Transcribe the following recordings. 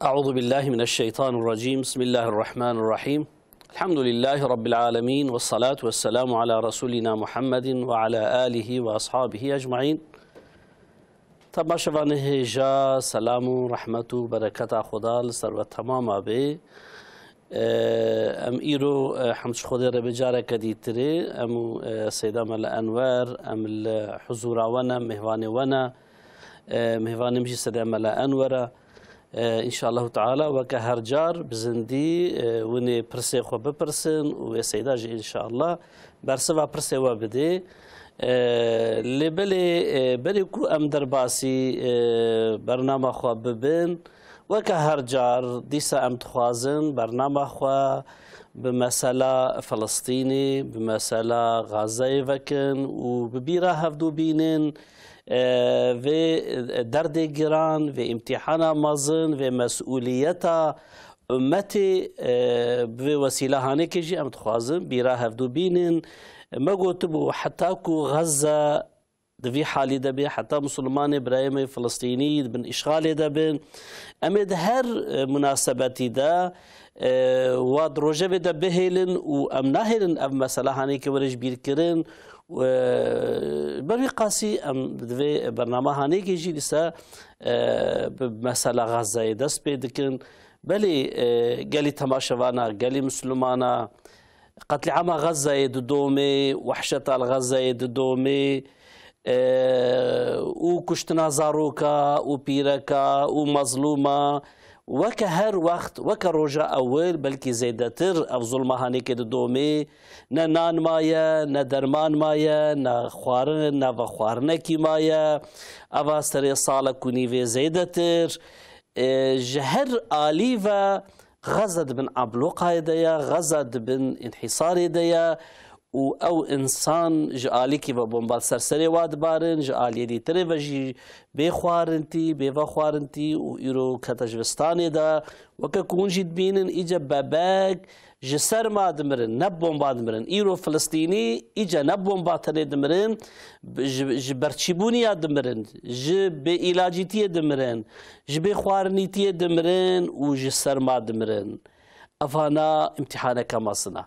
أعوذ بالله من الشيطان الرجيم. بسم الله الرحمن الرحيم. الحمد لله رب العالمين، والصلاة والسلام على رسولنا محمد وعلى آله وأصحابه أجمعين. تماشاوان هجا سلام و رحمت و برکت خدا لسر و تمام به ام ایرو حمش خدا را بجاره کدیتره ام سیدا مل انور ام الحضور وانا مهوان وانا مهوان مجي سيدا مل انوره إن شاء الله تعالى وكهر جار بزندي وني برسي خو ببرسن وسيداج إن شاء الله برسوا برسي وبدي لبلي بريكو أم درباسي برنامج خو ببن وكهر جار ديسا أم تخوازن برنامج خو بمسألة فلسطيني بمسألة غزة وكن وببيرة هفدو بينن و درد گران و امتحان مازن و مسئولیت امتی به وسیله هانی که جی امت خوازم بیرا هفدو بینن ما گوتبو حتی کو غزه دوی حالی دبی حتی مسلمان ابراهیم فلسطینی بن اشغال دبن امد هر مناسبتی دا واد روجه بده بهلن و ام نهلن ام مسئله هانی که ورش بیر کرن و بروی قاسی ام دوی برنامه هانی که جی لسا مسئله غزه دست پیدکن بلی گلی تماشوانا گلی مسلمانا قتل عام غزه دومي وحشة الغزه دومي و کشتنا زاروکا و پیرکا و مظلومه وك هر وقت وك رجاء أول بلكي زيدتر أو ظلمة هانيك دومي نا نان مايا نا درمان مايا نا خوارن نا وخوارنكي مايا أبا سري صالة كوني في زيدتر جهر آليفا غزد بن عبلوق هيدايا غزد بن انحصار هيدايا او انسان جالي كي بومبال سرسري واد بارن جالي دي تري وجي بخوارنتي بوخوارنتي و يرو كتجبستاني دا وككون جد بينن اجا باباك جسر ما دمرن نبوم بادمرن ايرو فلسطيني اجا نبوم باتري دمرن جبرتشيبوني دمرن جب علاجيتي دمرن جب خوارنيتي دمرن و جسر ما دمرن افانا امتحانك مصنع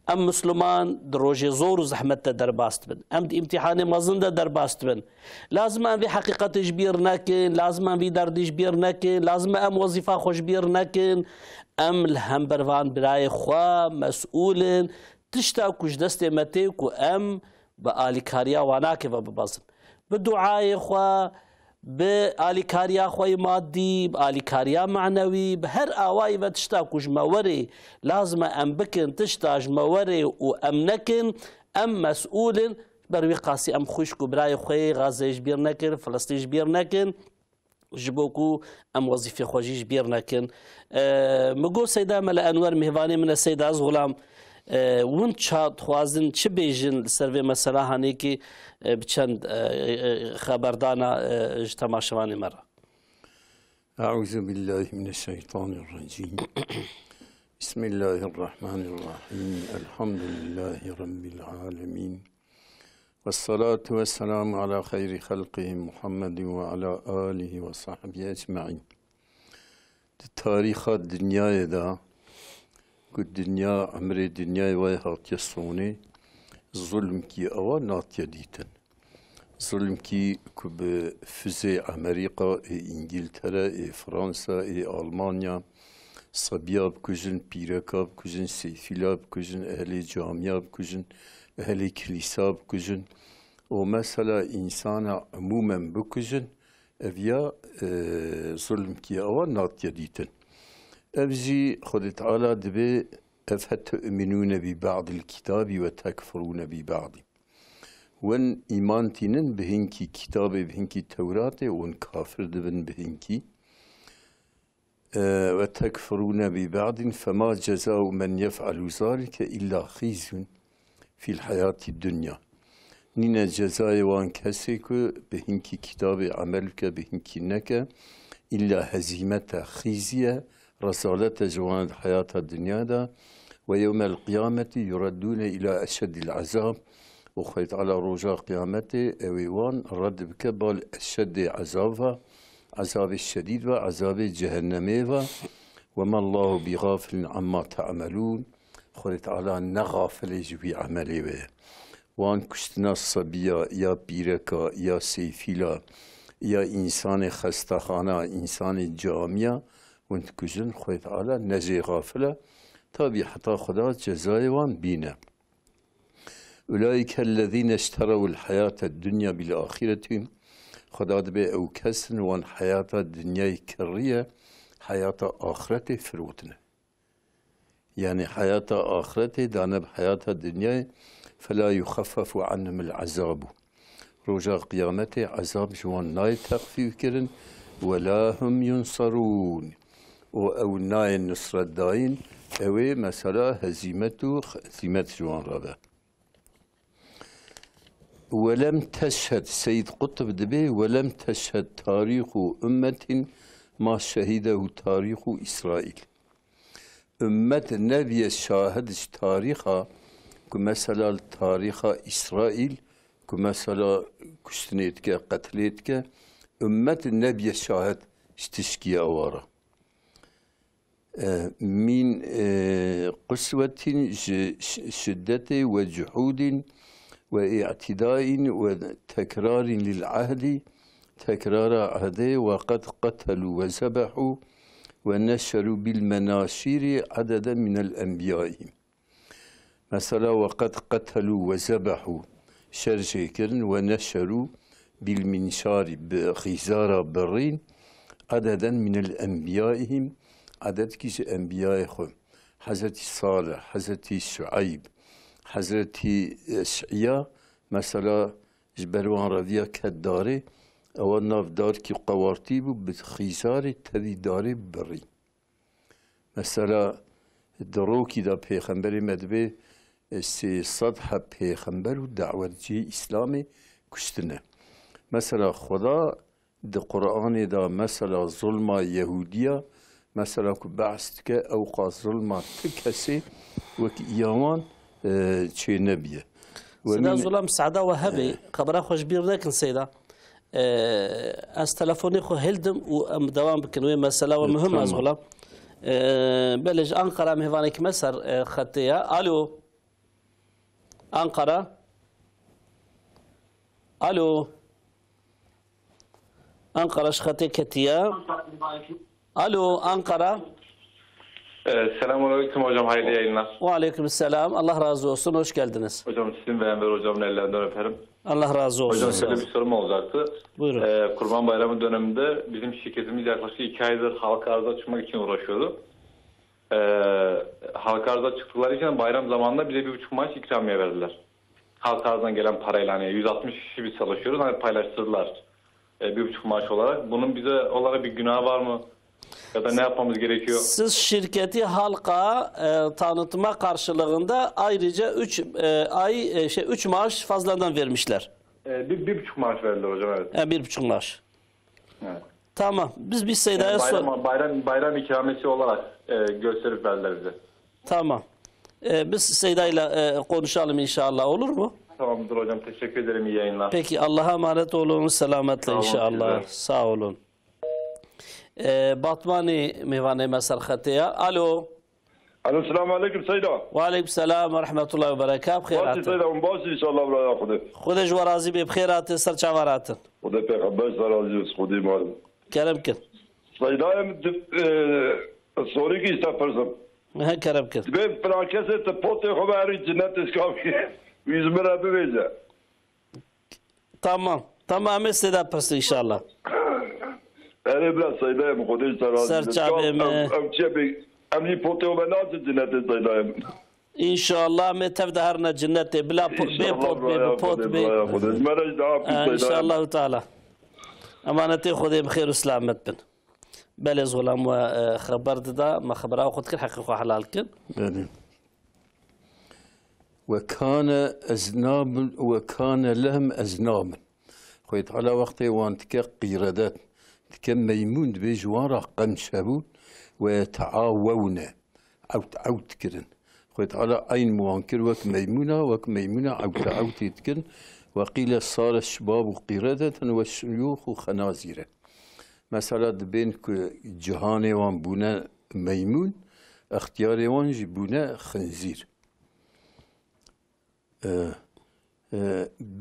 ام مسلمان دروجي زور وزحمته درباست بن ام دي امتحان مازن درباست بن لازم ام في حقيقة جبير ناكن لازم ام في درد جبير ناكن لازم ام وظيفة خوش بير ناكن ام الهم بروان براي خوا مسؤول تشتاكوش دست متيك ام بآلي كاريا واناكي وببازم بدعاء خوا بآليكاريا خوي مادي بآليكاريا معنوي بهر آواي وتشتاكوش موري لازم أم بكن تشتاج موري وأم نكن أم مسؤول بروي قاسي أم خوشكو براي خوي غازة جبير نكن فلسطين جبير نكن جبوكو أم وظيفة خوجي جبير نكن مقول سيدة ملا أنور مهواني من السيدة غلام ون شاد خوازن چه بیجن سروی مسئله هانی که بچند خبردانا تماشوانی مرا. أعوذ بالله من الشيطان الرجيم. بسم الله الرحمن الرحيم. الحمد لله رب العالمين، والصلاة والسلام على خير خلقه محمد وعلى آله وصحبه أجمعين. تاريخ الدنيا دا الدنيا عمر الدنيا ويهات يصوني ظلم كي أو ناتيا ديتن ظلم كي كب فزي أمريكا إنجلترا فرنسا ألمانيا صبيا بكجن بيركا بكجن سيفيلا بكجن أهل جامعة بكجن أهل كليسا بكجن ومثلا إنسان عموما بكجن أفيا ظلم كي أو ناتيا ديتن أفجي خد تعالى دبي أفتؤمنون ببعض الكتاب وتكفرون ببعض وان إيمان تنن بهنكي كتاب بهنكي توراة وان كافر دبن بهنكي وتكفرون ببعض فما جزاء من يفعل ذلك إلا خزي في الحياة الدنيا نين جزاء وان كسيك بهنكي كتاب عملك بهنكي نك إلا هزيمة خزية رسالة جوان حياة الدنيا دا ويوم القيامة يردون إلى أشد العذاب وخيط على رجاء قيامته أويوان رد بكبال أشد عذابها عذاب الشديد وعذاب جهنم وما الله بغافل عما تعملون خود تعالى نغافل جوي عمله وان كشتنا الصبية يا بيركا يا سيفيلا يا إنسان خستخانة إنسان جامعة وانت كجن خود تعالى نجي غافلة تابي حتى خدا جزاي وان بينا أولئك الذين اشتروا الحياة الدنيا بالآخرة خدا دبي أو كسن وان حياة الدنيا كرية حياة آخرة فروتنا يعني حياة آخرة دانا بحياة الدنيا فلا يخفف عنهم العذاب رجاء قيامته عذاب جوان ناي تخفيف كرن ولا هم ينصرون أو ناي النصر الداين أوي مثلا هزيمة جوان رابع ولم تشهد سيد قطب دبي ولم تشهد تاريخ أمة ما شهده تاريخ إسرائيل أمة النبي شاهد تاريخها كمثلا تاريخ إسرائيل كمثلا كشتنيتك قتليتك أمة النبي شاهد اشتشكي أوارا من قسوة شدة وجحود واعتداء وتكرار للعهد تكرار عهده وقد قتلوا وذبحوا ونشروا بالمناشير عددا من الأنبياء مثلا وقد قتلوا وذبحوا شرجيكرن ونشروا بالمنشار بخزارة برين عددا من الأنبيائهم عدد كيس أنبيائهم حضرت صالح حضرت شعيب حضرت شعيا مثلا جبروان رضيا كداري او نافدار كي قوارتي بو بخيزار تدي داري بري مثلا دروكي دا پیغمبر مدبه سي صدح پیغمبر و دعوت جي اسلامي كشتنه مثلا خدا دا قرآن دا مثلا ظلم يهودية مثلا كبعثتك اوقات ظلم تكسي وكي ايامان چه نبيه سيدا ظلم سعدا وهبي خبره خوش بير لكن سيدا از تلفوني خو هلدم و دوام بكن وين مسألة ومهم از غلام بلج أنقرة مهوانك مسر خطية ألو أنقرة ألو أنقرة خطية كتية ألو أنقرة Selamünaleyküm hocam, hayırlı yayınlar. Aleyküm selam. Allah razı olsun. Hoş geldiniz. Hocam sizin ve Enver hocamın ellerinden öperim. Allah razı olsun. Hocam şöyle bir sorum olacaktı. Buyurun. Kurban Bayramı döneminde bizim şirketimiz yaklaşık 2 aydır halka arıza çıkmak için uğraşıyordu. Halka arıza çıktıkları için bayram zamanında bize 1,5 maaş ikramiye verdiler. Halka arızadan gelen parayla hani 160 kişi biz çalışıyoruz. Hani paylaştırdılar 1,5 maaş olarak. Bunun bize olarak bir günah var mı? Ya da ne yapmamız gerekiyor? Siz şirketi halka tanıtma karşılığında ayrıca 3 maaş fazladan vermişler. 1,5 maaş verdiler hocam, evet. 1,5 maaş. Evet. Tamam. Biz bir Seyda'ya bayram ikramiyesi olarak gösterip verdiler bize. Tamam. Biz Seyda ile konuşalım inşallah, olur mu? Tamamdır hocam. Teşekkür ederim. İyi yayınlar. Peki, Allah'a emanet olun. Selametle inşallah. Sağ olun. Batmani mevane mesar khatiya. Alo. Alo, selamu aleyküm Seyda. Ve aleyküm selam ve rahmetullahi ve berekat. Başı Seyda, başı inşallah buraya kudu. Kudu jwarazi bi bkhairatın, serçavaratın. Kudu peygamber sallallahu aleyhi kudu malum. Kerem kin. Seyda'ya soru ki istefersem. Ha, kerem kin. Ben prakese te pote haberi cennet iskafi. İzmir'e bir Tamam. Tamam, Seyda pırsın inşallah. Öyle biraz Seyda'ya mı kudu sallallahu serçaveme. Amni pote o ben nasıl cennet Seyda'ya. İnşallah metev daharna cennete bila be pot be. İnşallah Teala. Amanete Khuda bخير وسلامت بن. بل ظلم وخبرت دا ما خبره وخذ كل حقيقه حلال كن. وكان أذناب وكان لهم أذناب. خويت على وقته وان تك قيردات تك ميمون بجوارا قنشبون ويتعاون أو تكرن. خويت على أين موانكر وك ميمونة أو تكرن. وقيل صار الشباب قردة والشيوخ خنازيرا. مثلا دبین که جهان وان بونه میمون اختیار وان جی بونه خنزیر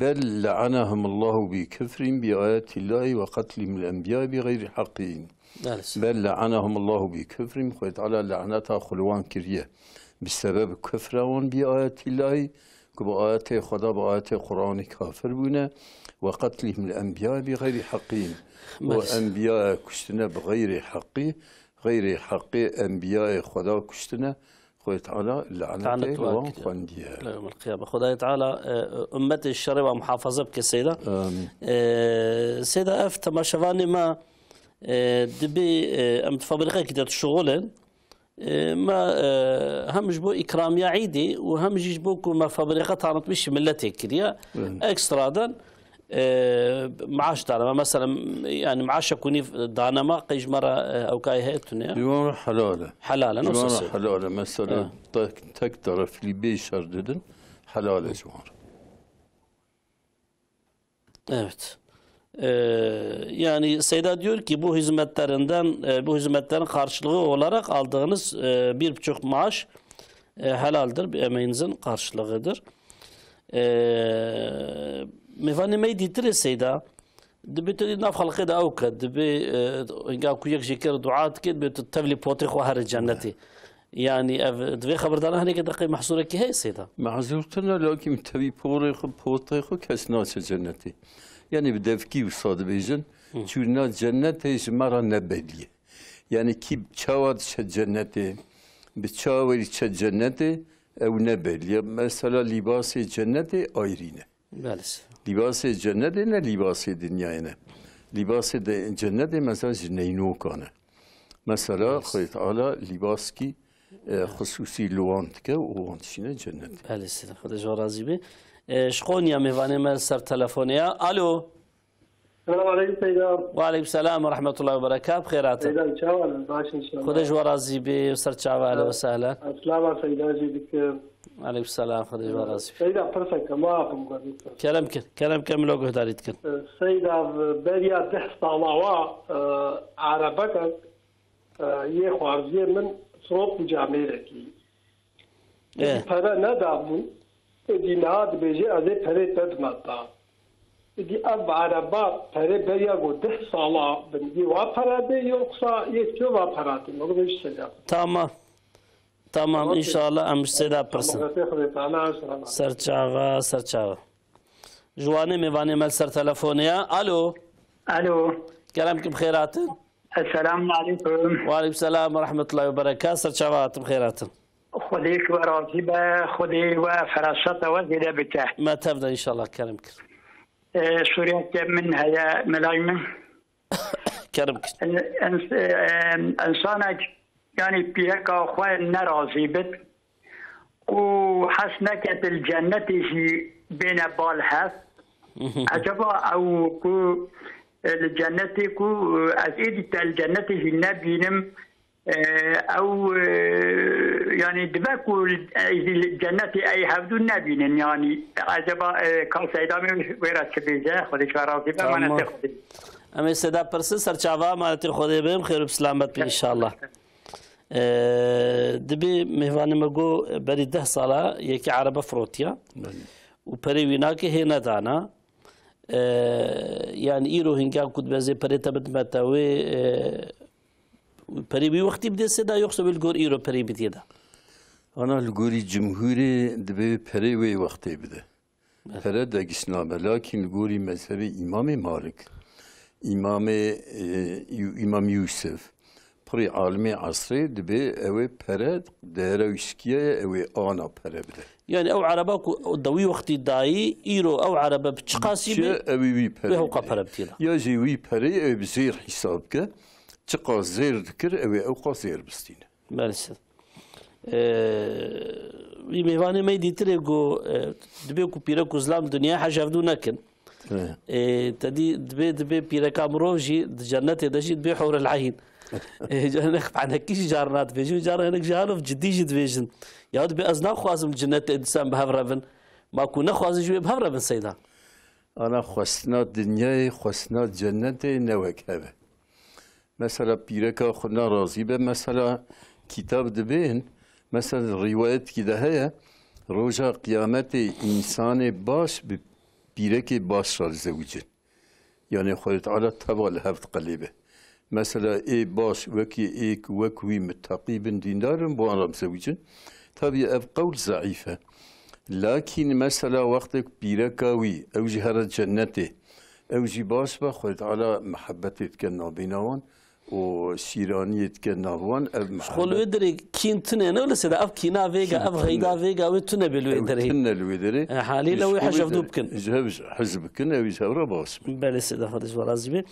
بل لعنهم الله بكفرهم بآيات الله وقتلهم الأنبياء بغير حقهم بل لعنهم الله بكفرهم خويت على لعنتها خلوان كريه بسبب كفرهم بآيات الله كبآيات خدا بآيات قرآن كافر بونه وقتلهم الأنبياء بغير حقهم وأنبياء كشتنا بغير حقه غير حق أنبياء خدا كشتنا خويت على لعنته وان خوانديها يوم القيامة خداي تعالى أمة الشر ومحافظة بك سيدة سيدة أفت ما شفاني ما دبي أم تفبرقة كده الشغل ما هم جبو إكرامية عيدي وهم جبوكو ما فبرقة طعنت بيش ملتي كريا إكسترادا معاش دانا مثلا يعني معاش كوني دانا ما قيج مرة أو كاي هيتوني جوار حلالة حلالة نفس حلالة مثلا تقدر في بيشر dedin حلالة جوار Evet. Yani Seyda diyor ki bu hizmetlerin karşılığı olarak aldığınız 1,5 maaş helaldir, bir emeğinizin karşılığıdır. Mevani meyditir Seyda. دبي نفخ القيد أوكد دبي إنجا كويك جيكر دعاء كده بتتبلي بوتيخ وهر الجنتي يعني دبي خبر دانا هنيك دقي محصورة كي هي سيدا معذورتنا لكن تبي بوتيخ كسناس جنتي يعني بدفكي وصاد بيجن شورنا جنتي جمرة نبلية يعني كي بتشاود جنتي بتشاور جنتي أو نبلية مثلا لباس جنتي آيرينه بالس لباس جنت نه لباس دنیا نه لباس جنت مثلا جنینو کنه مثلا خیلی تعالی لباس کی خصوصی لوانت که وانتشینه جنت بله سیدم خدا جو راضی بی شخونیا میوانه من سر تلفنیا الو السلام عليكم سيدنا وعليكم السلام ورحمة الله وبركاته بخيرات سيدنا إن شاء الله باش إن شاء الله خدا جو راضي بي وسر تشاو أهلا وسهلا السلام عليكم سيدنا جيدك عليكم السلام خدا جو راضي سيدنا فرصك ما أقوم كلام كم لوجه داريت كن سيدنا بريا دحس طلعوا عربك يخوارزي من صوت جاميركي فرا ندابو ديناد بيجي أزي فري تدمتا دي أب عربا فري بريا قو دحس طلع بندي وفرادي يقصى يكتو وفرادي مقبش سيدنا Tamam inşallah am seda person serçava جواني ميفاني مال سر تلفونيا الو الو كلامك بخيرات السلام عليكم وعليكم السلام ورحمة الله وبركاته سرچاوات بخيرات خديك وراضيبة خدي وفراشة وزيدة بتاع ما تبدأ إن شاء الله كلامك سوريا من هيا ملايمة كلامك إنسانك يعني بيك أخوان نراضي بت وحسنك الجنة بين بالحث عجبا أو كو الجنة كو أزيد الجنة النبينم أو يعني دبكو الجنة أي حفظ النبينم يعني عجبا كالسيدامي ويرات شبيزة خدش وراضي بمعنى تخدي أما سيدا برسل سرچاوا مالتي خدي بهم خير بسلامت إن شاء الله دبي مهواني مگو بري 10 سالا يكي عربة فروتيا وبري ويناكي هنا دانا يعني إيرو هنگا كود بزي بري تبت متاوي بري بي وقتي بدي سيدا يقصو بالجور إيرو بري بديدا أنا الجوري جمهوري دبي بري وي وقتي بده بري داقسنامه لكن الجوري مذهبي إمام مالك إمام يوسف بري عالمي عصري دبي اوي برد دراوشكيه اوي انا بربده يعني او عربك دوي وقتي داي ايرو او عربه بتشقاسي بي اوي وي بري هو قبربتيلا يا جي وي بري اوي بزير حسابك تشقا زير ذكر اوي او قصير بستين بس ميواني ما يديتريغو دبي كو بيركو زلام دنيا حاجه بدونكن تدي دبي بيركا مروجي جنة دشي دبي حور العين جانك عن هكيش جارنات بيجي جار هناك جانو في جدي جد بيجن يا ود بأزنا خوازم جنة إنسان بهفرفن ما كنا خوازم جوي بهفرفن سيدا أنا خوسنا دنيا خوسنا جنة نوك هذا مثلا بيركا خدنا راضي به مثلا كتاب دبين مثلا رواية كده هي روجا قيامت إنسان باش ببيرك باش الزوجين يعني خوي تعالى تبع لهفت قلبه مثلا اي باش وكي ايك وكوي متقي بن دينار بوان زوجين طبيعي قول ضعيفة لكن مثلا وقتك بيركاوي او جهر جنته او جي باش بخوي تعالى محبتك كنا بينوان وشيرانية كناوان خلو يدري كين تنين ولا سيدا أب كينا فيجا أب غيدا فيجا وتنا بالويدري تنا الويدري حالي لو يحجب دوبكن جهبز حزبكن أو يجهب رباس بله سيدا فادش ورازبي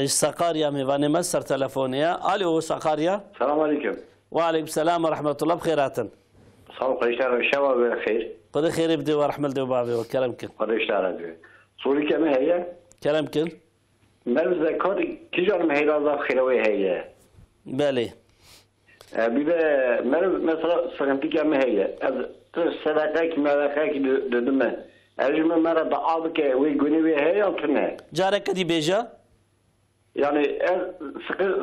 سقاريا ميفاني مصر تلفونيا ألو سقاريا السلام عليكم. وعليكم السلام ورحمة الله بخيرات صار قريشتار الشوا بخير. قد خير يبدي ورحمة الله وبابي وكرمكن قريشتار هذا. صوري كم هي؟ كرمكن مرز ذكر كيجار مهيلا ذا خيروي هي. بله بيبقى مرز مثلا سكنتي كم هي؟ از الصدقة كم ذاك ددمه. أرجم مرة بعضك ويقولي هي أو كنا. جارك دي بيجا يعني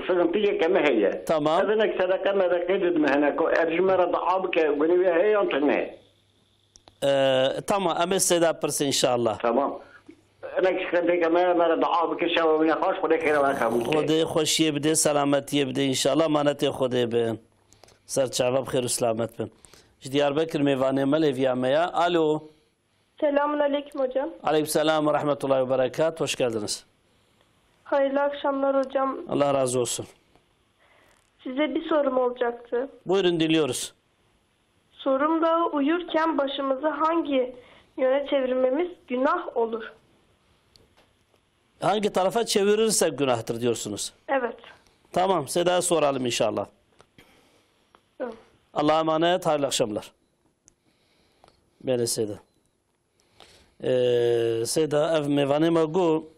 سكنتي كم هي؟ تمام. هذا نك صدقة ما ذاك ددمه هناك. أرجم مرة بعضك ويقولي هي أو كنا. تمام أمس سيدا برس إن شاء الله. تمام. أنا كنت كمان مرة دعاء بكشة ومن خاص خدي خير وخير. خدي خوش يبدي سلامت يبدي إن شاء الله ما نتي خدي بين سر شعب بخير وسلامت بين. جديار بكر ميفاني ملي في عميا. ألو. Selamun aleyküm hocam. Aleykümselam ve rahmetullahi ve berekat. Hoş geldiniz. Hayırlı akşamlar hocam. Allah razı olsun. Size bir sorum olacaktı. Buyurun dinliyoruz. Sorum da uyurken başımızı hangi yöne çevirmemiz günah olur? Hangi tarafa çevirirsek günahtır diyorsunuz. Evet. Tamam, Seda'ya soralım inşallah. Tamam. Allah'a emanet, hayırlı akşamlar. Böyle Seda. Seda ev mevane magu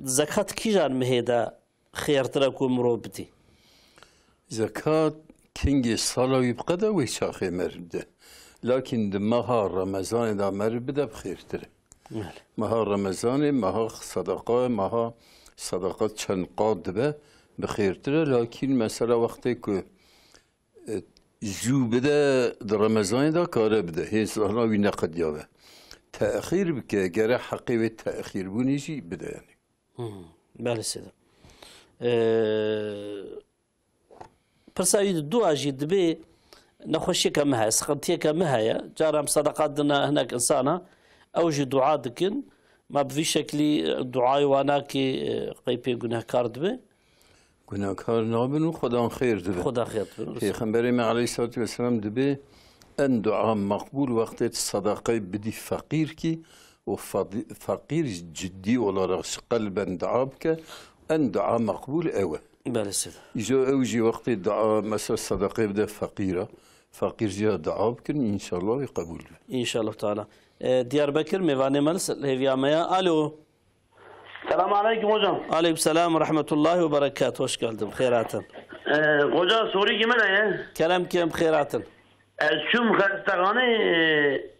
zekat kijan meheda خيرتنا كو مروبتي زكاة كينجي صلاة يبقى دا ويشاخي مرده لكن مها رمضان دا مربده بخير ترى مها رمضان مها صدقة مها صدقة چند قاد به بخير ترى لكن مثلا وقتی که جو بده در رمضان دا کاره بده هیچ الله وی نقد یابه تأخیر بکه گره حقی و تأخیر بونیجی بده یعنی بله سیده برسايد دو أجد بي نخشي كمها سقطية كمها جارم صدقات دنا هناك إنسانة أوجي دعاء دكن ما بفي شكلي دعاء وانا كي قيبي قناه كارد بي قناه كار نابن وخدا خير دبي خدا خير دبي خنبري عليه الصلاة والسلام دبي أن دعاء مقبول وقت الصدقة بدي فقير كي وفقير جدي ولا رغش قلبا دعابك أن دعاء مقبول أوه بله سيدة إجا أوجي وقت الدعاء مثلا الصدقة يبدأ فقيرة فقير جاء دعاء بكن إن شاء الله يقبل إن شاء الله تعالى ديار بكر ميفاني ملس هيفيا ميا ألو السلام عليكم hocam. Aleykümselam ve rahmetullahi ve berekat. Hoş geldin. Khairatın. Hoca soru kime ne ya? Kelam kim khairatın. Şum khastagane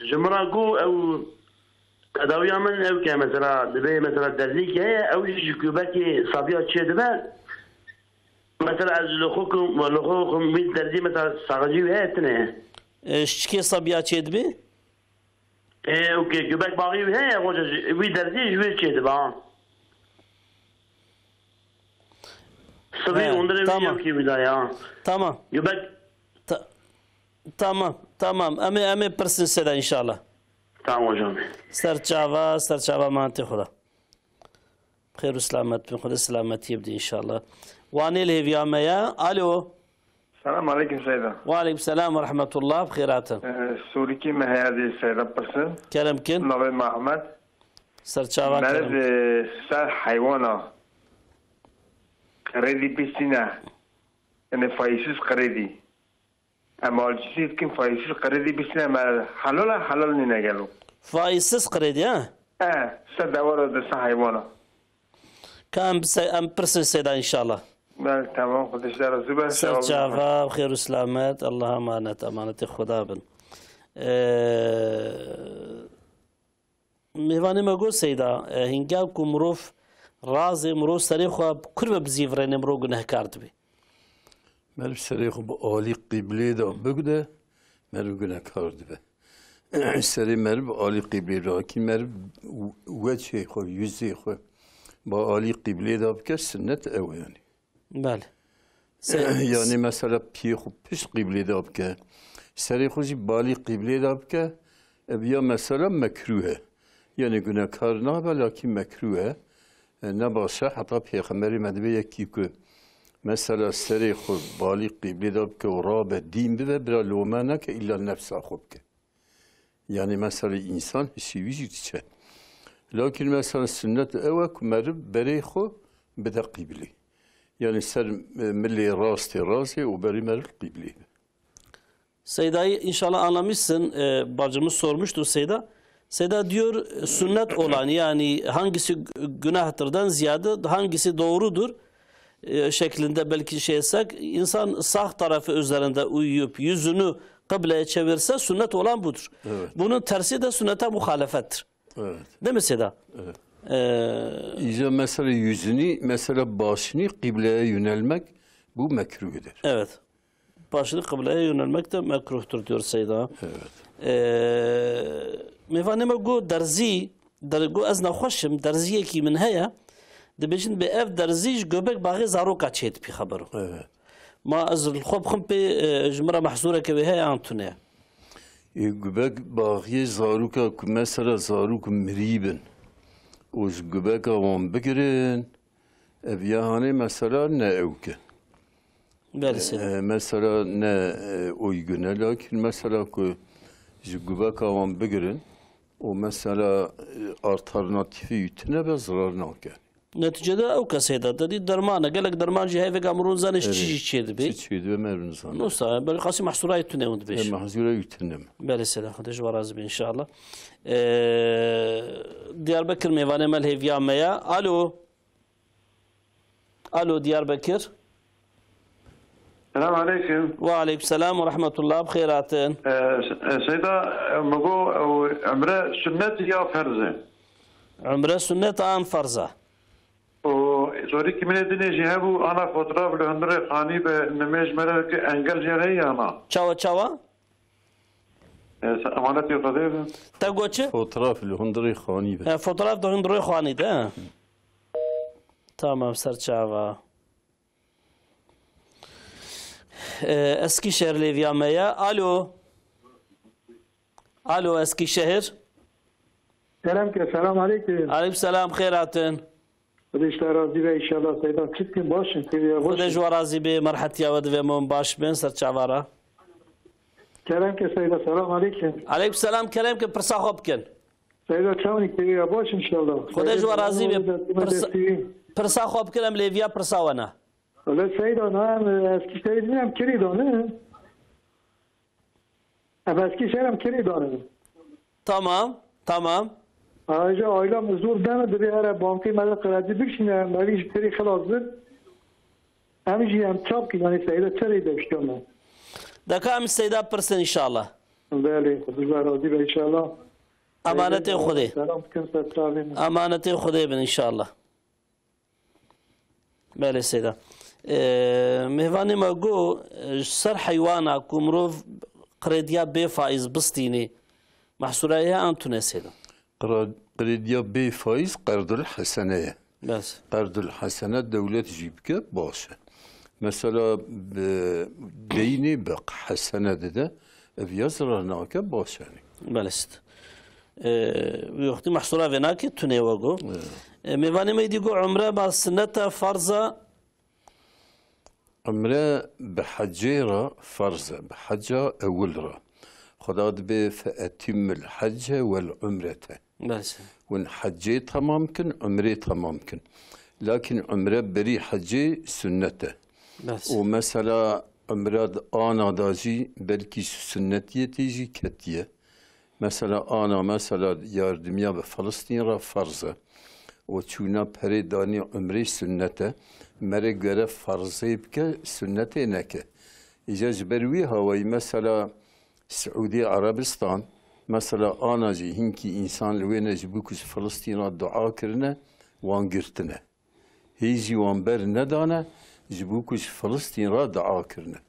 jumragu ev تداويا من او كان مثلا دبي مثلا دليك هي او شكوباتي صبيات شي دبا مثلا از لخوكم بيت دردي مثلا صاغجي هاتنا شكي صبيات شي دبي اوكي كوباك باغي هي وجه بيت دردي جوي شي دبا صبي وندري tamam. كي بدايه Tamam. كوباك Tamam. Ame persin seda inşallah. تمام hocam. سرچاوا مانتي خدا خير وسلامت بن خدا سلامت يبدي ان شاء الله واني الهيفيا ميا الو السلام عليكم سيدة. وعليكم السلام ورحمة الله بخيرات سوريكي ما هذه السيدة برسن كلام كن نبي محمد سرچاوا مرد سر حيوانا قريدي بسينا يعني فايسوس قريدي اما الجسيد كن فايسوس قريدي بسينا ما حلال نينجلو فايسس قريدي ها سدوار ده حيوانا كان ام برسن سيدا ان شاء الله تمام خدش دار زبا سرچاوا بخير وسلامت الله امانت خدا بن میوانی مگو سیدا هنگام کمروف رازي مرو سريخو كل بزيفرين مرو جنه كارد بي مرف سريخو بآلي قبلي دا بقده مرف جنه كارد به سری مرب آلی قبله را که مرب وجه خو yüzü خو با آلی قبله داب که سنت او yani. بله. yani mesela piye خو پیش قبله داب که سری خوشی بالی قبله داب که بیا مثلا مکروه yani günahkar ne lakin mekruhe ne başa hatta peygamberi medbe yeki ki mesela seri خو بالی قبله داب که ورابه دین به برا لومانه که الا نفسه خوب که yani mesela insan şivici çe. Lakin mesela sünnet evak merib bereyxo beda qibli. Yani ser milli rastı razı o beri merib qibli. Seyda'yı inşallah anlamışsın. Bacımız sormuştur Seyda. Seyda diyor sünnet olan yani hangisi günahtırdan ziyade hangisi doğrudur şeklinde belki şey etsek insan sağ tarafı üzerinde uyuyup yüzünü kıbleye çevirse sünnet olan budur. Evet. Bunun tersi de sünnete muhalefettir. Evet. Değil mi Seda? Evet. İyice mesela yüzünü, mesela başını kıbleye yönelmek bu mekruhdur. Evet. Başını kıbleye yönelmek de mekruhtur diyor Seyda. Evet. Mevaneme go derzi, go az naxoşim derziye ki min heye dibêjin bi ev derzî göbek bağı zaroka çêt pî xeber. Evet. ما از الخوب خم به جمره محظوره که به های آنتونه. göbek bağı zaruka mesela zaruk miribin. O göbek avan bigirin. Eviyahane mesela ne evke. Mesela ne uygune lakin mesela ki göbek avan bigirin. O mesela alternatifi yutine ve zarar nakar. Neticede o kaseyda dedi dermana gelek derman cihe ve gamurun zanış çiçi çiğdi bey. Çiçi ve merun zanı. Nosa böyle kasi mahsura yutune mud beş. Mahsura yutune. Böyle selam hadi varaz bin inşallah. Diyarbakır meyvane mel heviyamaya. Alo. Alo Diyarbakır. السلام عليكم. وعليكم السلام ورحمة الله بخيراتين. سيدة مقو عمره سنة يا فرزة. عمره سنة عن فرزة. وزوري كمية دنيا جهابو أنا فوتوغراف لهندري خاني بنميج مرة أنجل جهري أنا. Çava çava. أمانتي قضية. تقول شيء؟ Fotoğraf lehundri khani be. Fotoğraf da hindroy khani de. Tamam serçava. Eskişehir Levyamaya. Alo. Alo Eskişehir. Selam aleyküm. Aleyküm selam khairatın. Rişte razı ve inşallah Seydan çıkın başın. Kude jwa razı be merhatiya ve devamın baş ben serçavara. Kerem ke Seyda selam aleyküm. Aleyküm selam Kerem ke persa khobken. Seyda çavni ki baş inşallah. Kude jwa razı be persa khobken Levya persa wana. Öyle Seyda ne Eskişehir bilmem kiri donu. Eskişehir'im kiri donu. Tamam. Tamam. Ayrıca ailem zor demedi bir ara bankayı mele kredi bir şimdi mele işleri xilazdır. Hemici hem çap ki yani Seyda çarayı da işliyorum. Dakam Seyda persen inşallah. Bəli, Xuduzlar razı ve inşallah. Amaneti Xude. Selam kınsa travin. Amaneti Xude ben inşallah. Bəli Seyda. Mehvani ma go ser haywana kumrov krediya be faiz bistini. Mahsuraya antune Seyda. Krediya be faiz qardul haseneye. Bas. Qardul hasene devlet jibke başı. Mesela beyni bak hasenede de ev yazılarına başı yani. Balist. Yoktu mahsura venaki tune vago. Mevani me digo umre ba sünnete farza. Umre bihacira farza. Bihacca evvelra. خدا به فأتم الحج والعمرة. بس. وإن حجي تمام كن عمري تمام كن. لكن عمرة بري حجي سنته. بس. ومثلا عمرة أنا داجي بلكي سنتية تيجي كتية. مثلا أنا مثلا ياردميا بفلسطين را فرزة. وشونا بريداني عمري سنته. مرة غير فرزة بك سنته نكه. إجا جبروي هواي مثلا سعودي عربستان مثلا أنا جي هنكي إنسان لوين جبوكس فلسطين دعاء كرنا وان گرتنه هیچی وان بر ندانه جبو کش فلسطین را دعا کرنه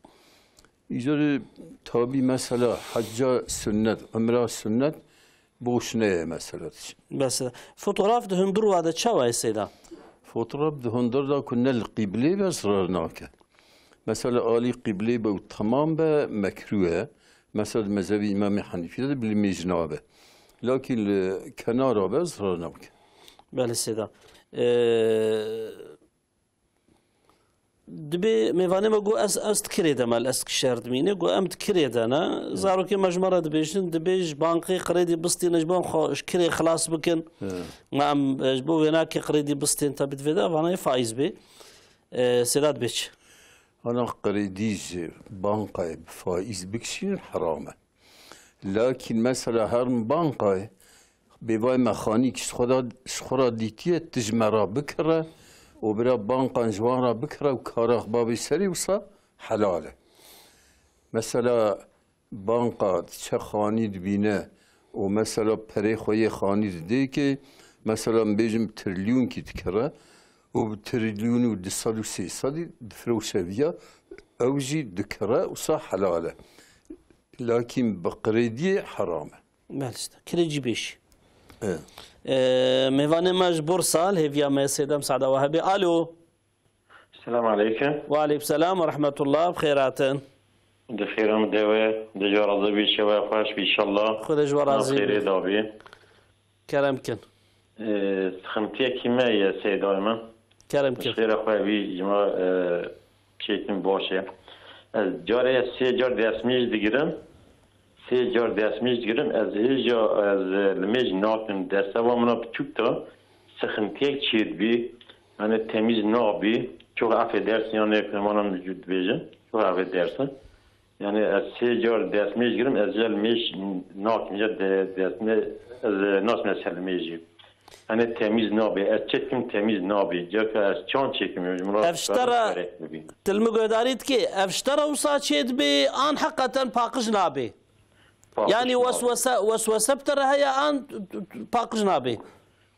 ایجار تابی مثلا حج سنت عمره سنت بوشنه مثلا بس فوتوغراف ده هندر واده چه وای سیدا فوتوغراف ده هندر دا کنه القبله بس راناکه مثلا آلی قبله به تمام به مکروه مثلا مذهب امام حنیفی ده بالمجنابه لكن کنار به راناکه بله سیدا دبي ميفاني ما جو است كريدا مال است كشرد ميني جو امت كريدا انا زارو كي مجمرة دبيشن دبيج بانقي قريدي بستين اجبان كري خلاص بكن ما ام اجبو هناك قريدي بستين تبت فيدا فانا فايز بي سيدات بيش انا قريديج بانقي فايز بكشين حرامه لكن مثلا هرم بانقي بيباي مخانيك شخورا ديتيه تجمرا بكره وبرا بانقا جوارا بكره وكاراخ بابي سري وصا حلاله مثلا بانقا تشا خاني دبينه ومثلا بري خويه خاني ديكي مثلا بيجم تريليون كي تكره وبتريليون ودسالو سيصالي دفرو شافيا اوجي دكره وصا حلاله لكن بقريدي حرامه مالستا كريجي بيش ميفاني مجبور صال هيفيا ما سيدة مساعدة وهبي الو السلام عليكم وعليكم السلام ورحمة الله بخيرات بخير مدوي دجور رضبي شوا خوش ان شاء الله خذ جوار عزيز خير دابي كرمكن خمتيه كيما يا سيد دائما كرمكن خير اخوي جماعه شيتن باشه جاره سه جار دسمیج دیگرم سه جار دسمیج دیگرم از هیچ از لمیج ناکن دسته و منا بچوک تا سخنتیک چید بی یعنی تمیز نابی çok affedersin yani eklemanın vücut bejim çok affedersin yani az سه جار دسمیج دیگرم از لمیج ناکن یا دسمه از ناس مثل میجی hani temiz nabi, etçetkim temiz nabi. Jaka az çan çekmiyorum. Evştara tilmi gödarit ki evştara usa çed bi an hakikaten pakış nabi. Yani vesvese btere haya an pakış nabi.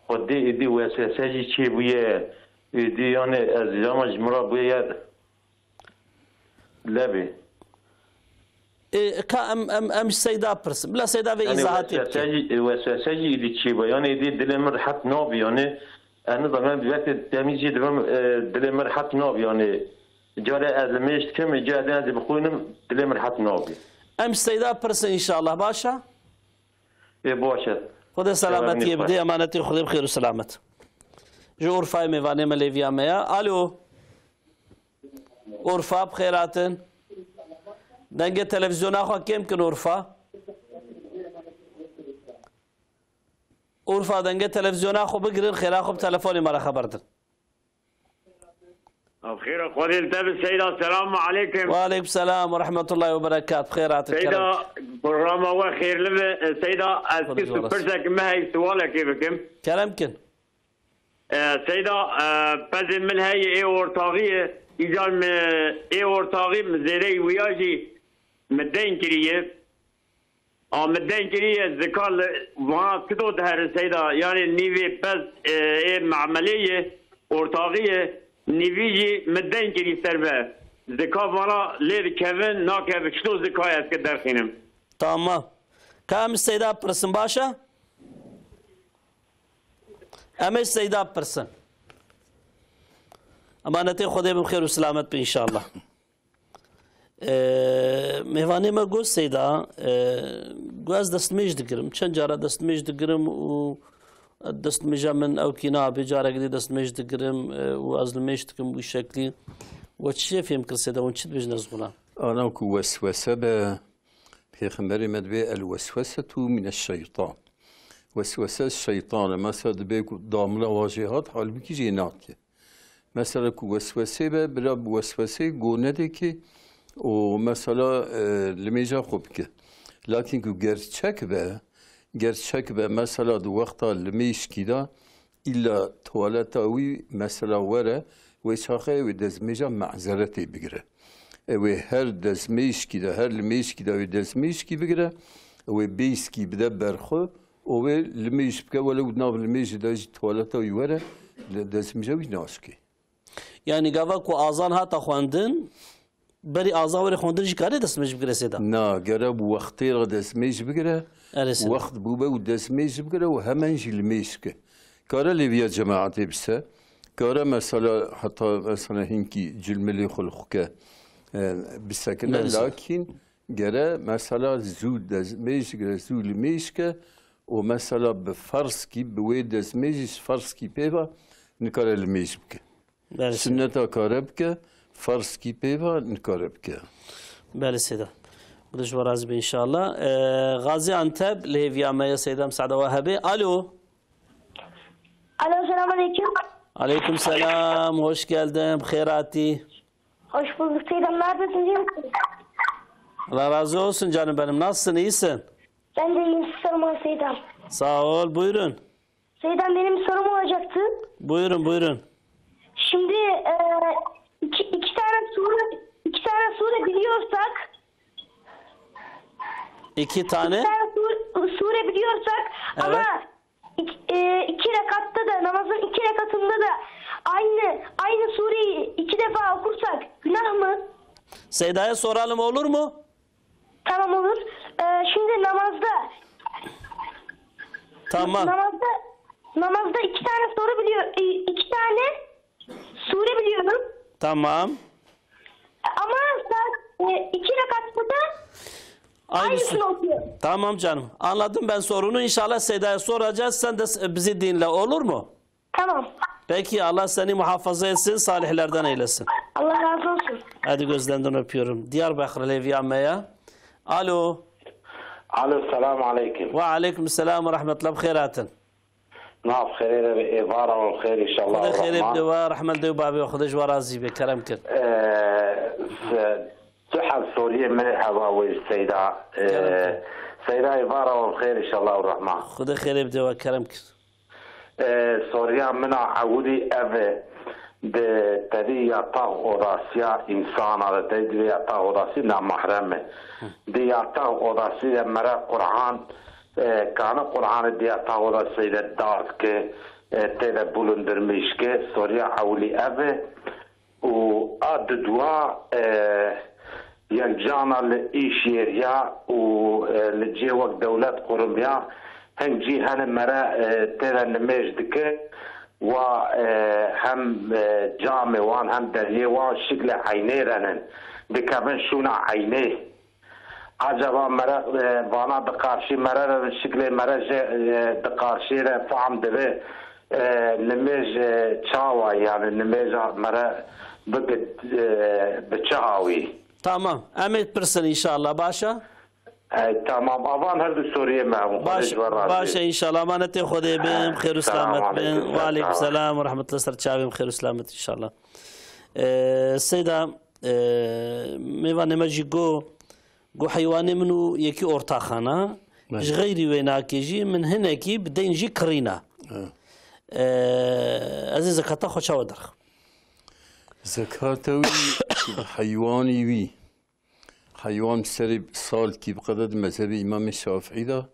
Xudi idi vesveseci çi buye idi yani az zaman jmra buye lebi. ام سيدا برس بلا سيدا في ازاحات وسوسجي اللي تشيبه يعني دي دلمر حت نوب يعني انا ضمن دلوقت تميزي دلمر حت نوب يعني جاري ازمش كم جاري انا بخونم دلمر حت نوب ام سيدا برس ان شاء الله باشا اي باشا خذ سلامتي بدي امانتي خذ بخير وسلامت جور فاي ميفاني ماليفيا ميا الو اورفا بخيراتن دنگ تلویزیون آخوا کم کن اورفا دنگ تلویزیون آخوا بگیرین خیلی آخوا تلفونی مرا خبر دن بخير اخواني التابع سيدة السلام عليكم وعليكم السلام ورحمة الله وبركاته بخيرات سيدة برنامج وخير لبه سيدة اسكس برسك ما هي سؤالك كيفكم كلامكن سيدة بزن من هي ايه ورطاغية اذا ايه ورطاغي مزيري وياجي مدين كريه مدين كريه الذكاء وانا كدو دهر سيدا يعني نيفي بس ايه معمليه ورطاغيه نيفيجي مدين كريه سربه ذكاء وانا لير كيفن ناكيف شلو ذكاء اسكت درخينم تمام كام السيدة برسن باشا امش السيدة برسن امانتي خدي بخير وسلامت ان شاء الله میوانی ما گوش سیدا گوز دست میج دگرم چند جاره دست میج دگرم و دست میجا من او کینا بجاره گدی دست میج دگرم و از میج دگرم و شکلی و چی فهم کر سیدا و چی بیش نزگونا أنا كو وسوسة بيخمري مدبي الوسوسة من الشيطان وسوسة الشيطان مثلا بيكو ضامنة واجهات حال بكي جيناتي مثلا كو وسوسة بلا وسوسة قوندي كي ومثلا لميجا خوبك لكن كو gerçek be mesela du vakta lemeş kida illa tuvaletawi mesela vere ve şaxe ve dezmeja mazereti bigire ve her dezmeş kida her lemeş kida ve dezmeş ki bigire ve beys ki bide berxu ve lemeş bke ve nav lemeş da tuvaletawi vere دەستمێژەوی ناسکێ يعني قافك وآذان هاتا خواندن بري آذان وري خواندن جي كاري دستميج بگره سيدا نا قرب وقتي را دستمێژ بگرە وقت بووبە و دەستمێژ بگرە و هەمان ژی لمێشکە كارا ليبيا جماعة بسا كارا مثلا حتى مثلا هنكي جلملي خلقك بسكنة لكن جرا مثلا زود ميش جرا زود ميشكا ومثلا بفرسكي بويد ميش فرسكي بيبا نكارا الميشبك سنة كاربك فرسكي بيبا نكاربك بله سيدا بدش ورازي ان شاء الله غازي انتب ليبيا ما يا سيدة مسعدة وهبي الو Alo, selamünaleyküm. Aleyküm selam, hoş geldin, bxeyrati. Hoş bulduk Seydam, neredesin, iyi misin? Allah razı olsun canım benim, nasılsın, iyisin? Ben de iyiyim, sorma Seydam. Sağ ol, buyurun. Seydam, benim bir sorum olacaktı. Buyurun, buyurun. Şimdi iki tane sure biliyorsak. İki tane sure biliyorsak evet. Ama iki rekatta da namazın iki rekatında da aynı sureyi iki defa okursak günah mı? Seyda'ya soralım, olur mu? Tamam, olur. Şimdi namazda tamam. Namazda iki tane sure biliyorum. Tamam. Ama iki rekatta da aynısını okuyor. Tamam canım. Anladım ben sorunu. İnşallah Seyda'ya soracağız. Sen de bizi dinle, olur mu? Tamam. Peki, Allah seni muhafaza etsin, salihlerden eylesin. Allah razı olsun. Hadi gözlerinden öpüyorum. Diyarbakır Leviyame'ye. Alo. Alo, selamun aleyküm. Ve aleyküm selam ve rahmetullah, bxeyratın. ناف خير إبارة والخير إن شاء الله. خدا خير بدوا رحمة الله وبابي وخدش ورازي بكرم كر. سحب سوريا من الحواوي السيدة. سيدة إبارة والخير إن شاء الله والرحمة. خدا خير بدوا كرم كر. سوريا من عودي أبى بتدي طاق وراسيا إنسان على تدي طاق وراسيا نام محرمة. دي طاق وراسيا مرا قرآن. كان القرآن دي أطاول السيدة دارك تلا بولندرميشك سوريا حولي أبي وأد دوا ينجانا لإيشيريا ولجيوك دولة قرميا هنجي هن مرا تلا نمجدك وهم جامع وان هم دليل وان شكل عينيرن بكمن شونا عينيه عجبا مرا وانا دقارشي مرا شكل مرا دقارشي فهم دبي نمج تشاوى يعني نمج مرا بقد بتشاوي تمام اميت برسن ان شاء الله باشا تمام اوان هل سوريا معهم باشا ان شاء الله امانتي خدي بهم خير وسلامت بهم وعليكم السلام ورحمه الله سرچاوي بخير وسلامت ان شاء الله السيده ميوان نمجي جو حيواني منو يكي أورتاخانا غيري ويناكيجي من هناكي بدين جي كرينا أزي زكاة خو شو درخ زكاة حيواني وي حيوان سرب صال كي بقدر مذهب إمام الشافعي ده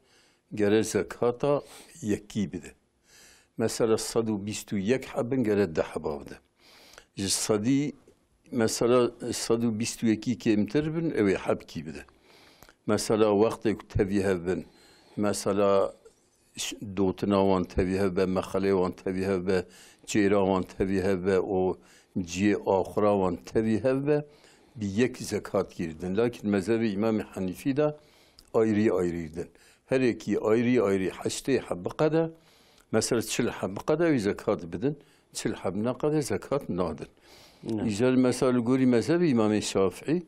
جرى زكاة يكي بده مثلا الصدو بيستو يك حبن جرى ده حباب ده الصدي مثلا الصدو بيستو يكي كيمتر بن أو يحب كي بده مثلا وقت تبيه بن مثلا دوتنا وان تبيه بن مخلي وان تبيه بن جيرا وان تبيه بن أو جي آخرا وان تبيه بن بيك زكاة girdin. لكن مذهب إمام حنيفي ده ayrı girdin. Her iki ayrı haçte habba da mesela çil habba da zekat bidin. çil habna kadar zekat nadin. İzel mesela guri mezheb İmam Şafii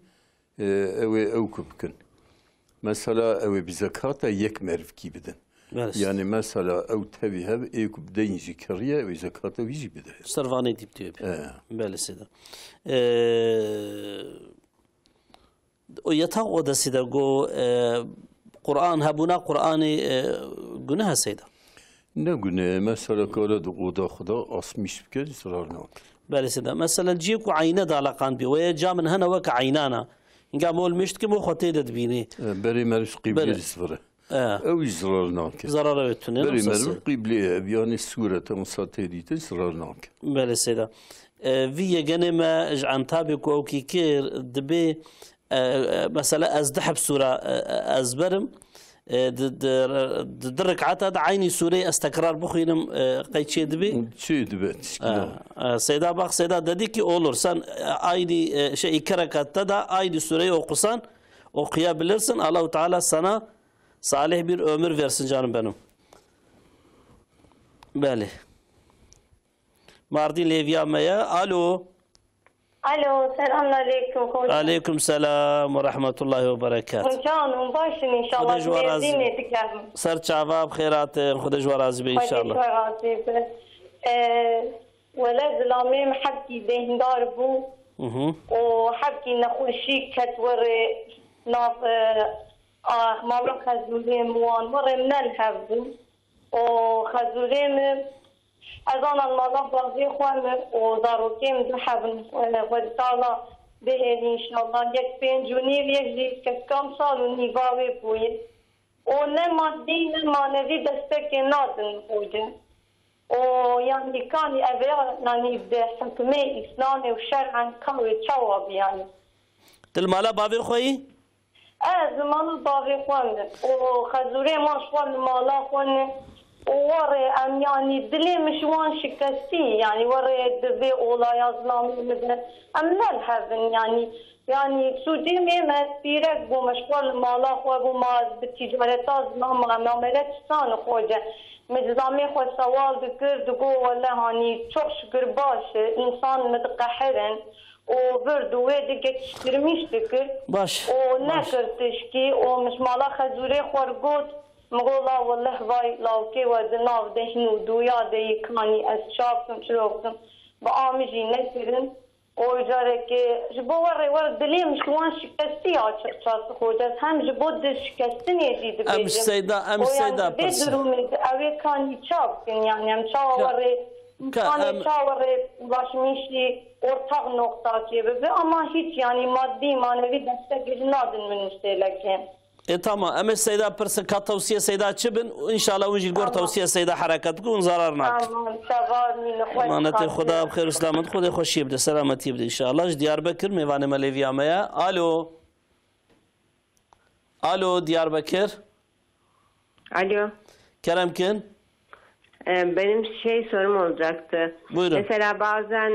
ev kubkin. Mesela ev bir zekata yek merv ki bidin. Yani mesela ev tabi hev ev kubden zikriye ev zekata vici bidin. Sarvani dip diyor. Böylesi de. O yatak odası da go Kur'an habuna Kur'an'ı günah seyda. Ne günah? Mesela kâle de oda Xuda asmış bir kez ısrar ne? Böylesi de. Mesela ciyku ayna da alakan bi ve camın hana vaka aynana. İnga mol müşt ki mu khote de dbini. Beri merif qibli sıfırı. أو زرار ناك زرار بتونين بري مرو قبلي بيان السورة مساتيريت زرار ناك بله سيدا في جنما عن تابك أو كيكير دبي مثلا أزدحب سورة أزبرم درك عتاد عيني سوري استقرار بخينم قيد شيء دبي سيدا باخ سيدا دديكي أولور سن عيني شيء كركات تدا عيني سوري وقصان وقياب لرسن الله تعالى سنة صالح bir ömür versin canım benim. Bəli. Mardin Levyamaya. Alo. Alo, selamünaleyküm. Aleyküm selam ve rahmetullahi ve berekat. Canım başın inşallah. Mevzin ediklerim. Sar çavab khairatın. Xuda jwarazi be inşallah. Xuda jwarazi be. ولد العميم حبكي دهندار بو وحبكي نخوشي كتور ناف مالا خزولي موان وري من الحفظ وخزولي أزانا المالا بازي خوان وزاروكي مدحبن ودتالا بهذه إن شاء الله يك بين جوني ويجي كم سال ونيفاوي بوي ونمادي نمانوي دستك نادن بوجه ويعني كان أبيع يعني بحكمة إسلامي وشرعا كوي تشوب يعني. المالا بابي خوي؟ زمان بابي خوان وخزوري ما شوان المالا خوان ووري أم يعني دلي مشوان شكستي يعني وري دبي أولا يظلامي مثلا أم نلحفن يعني سودي ميمة بيرك بو مشوان المالا خوان بو ما بالتجارة زمان معاملات سان خوجة مجزامي خو سوال دكر دقو ولا هاني çok şükür başı insan متقحرن وبرد ويدك تشترميش دكر باش ونكرتش كي ومش مالا خزوري خورقوت مقولا والله باي لاوكي ودناو دهنو دويا دي كاني اسشافتم شروفتم بآمجي نكرن وجارك جبو ورد دلي مش كوان شكستي عشان خوجات هم جبو دل شكستني يجي دبي أمس سيدا بدروم أوي كان يشاف يعني أم شاوري كان يشاوري باش مشي ortak nokta gibi ama hiç yani maddi manevi destek nادن من مشتلكين. tamam ama Seyda pırsı kat tavsiye Seyda çibin inşallah ucil gor tavsiye Seyda hareket kun zararnak. Tamam şavar Manatı Xuda bxeyr و selamet Xuda xoşi bide selameti bide inşallah. Diyarbakır mevane Malevyamaya. Alo. Alo Diyarbakır. Alo. Keremkin. Benim sorum olacaktı. Buyurun. Mesela bazen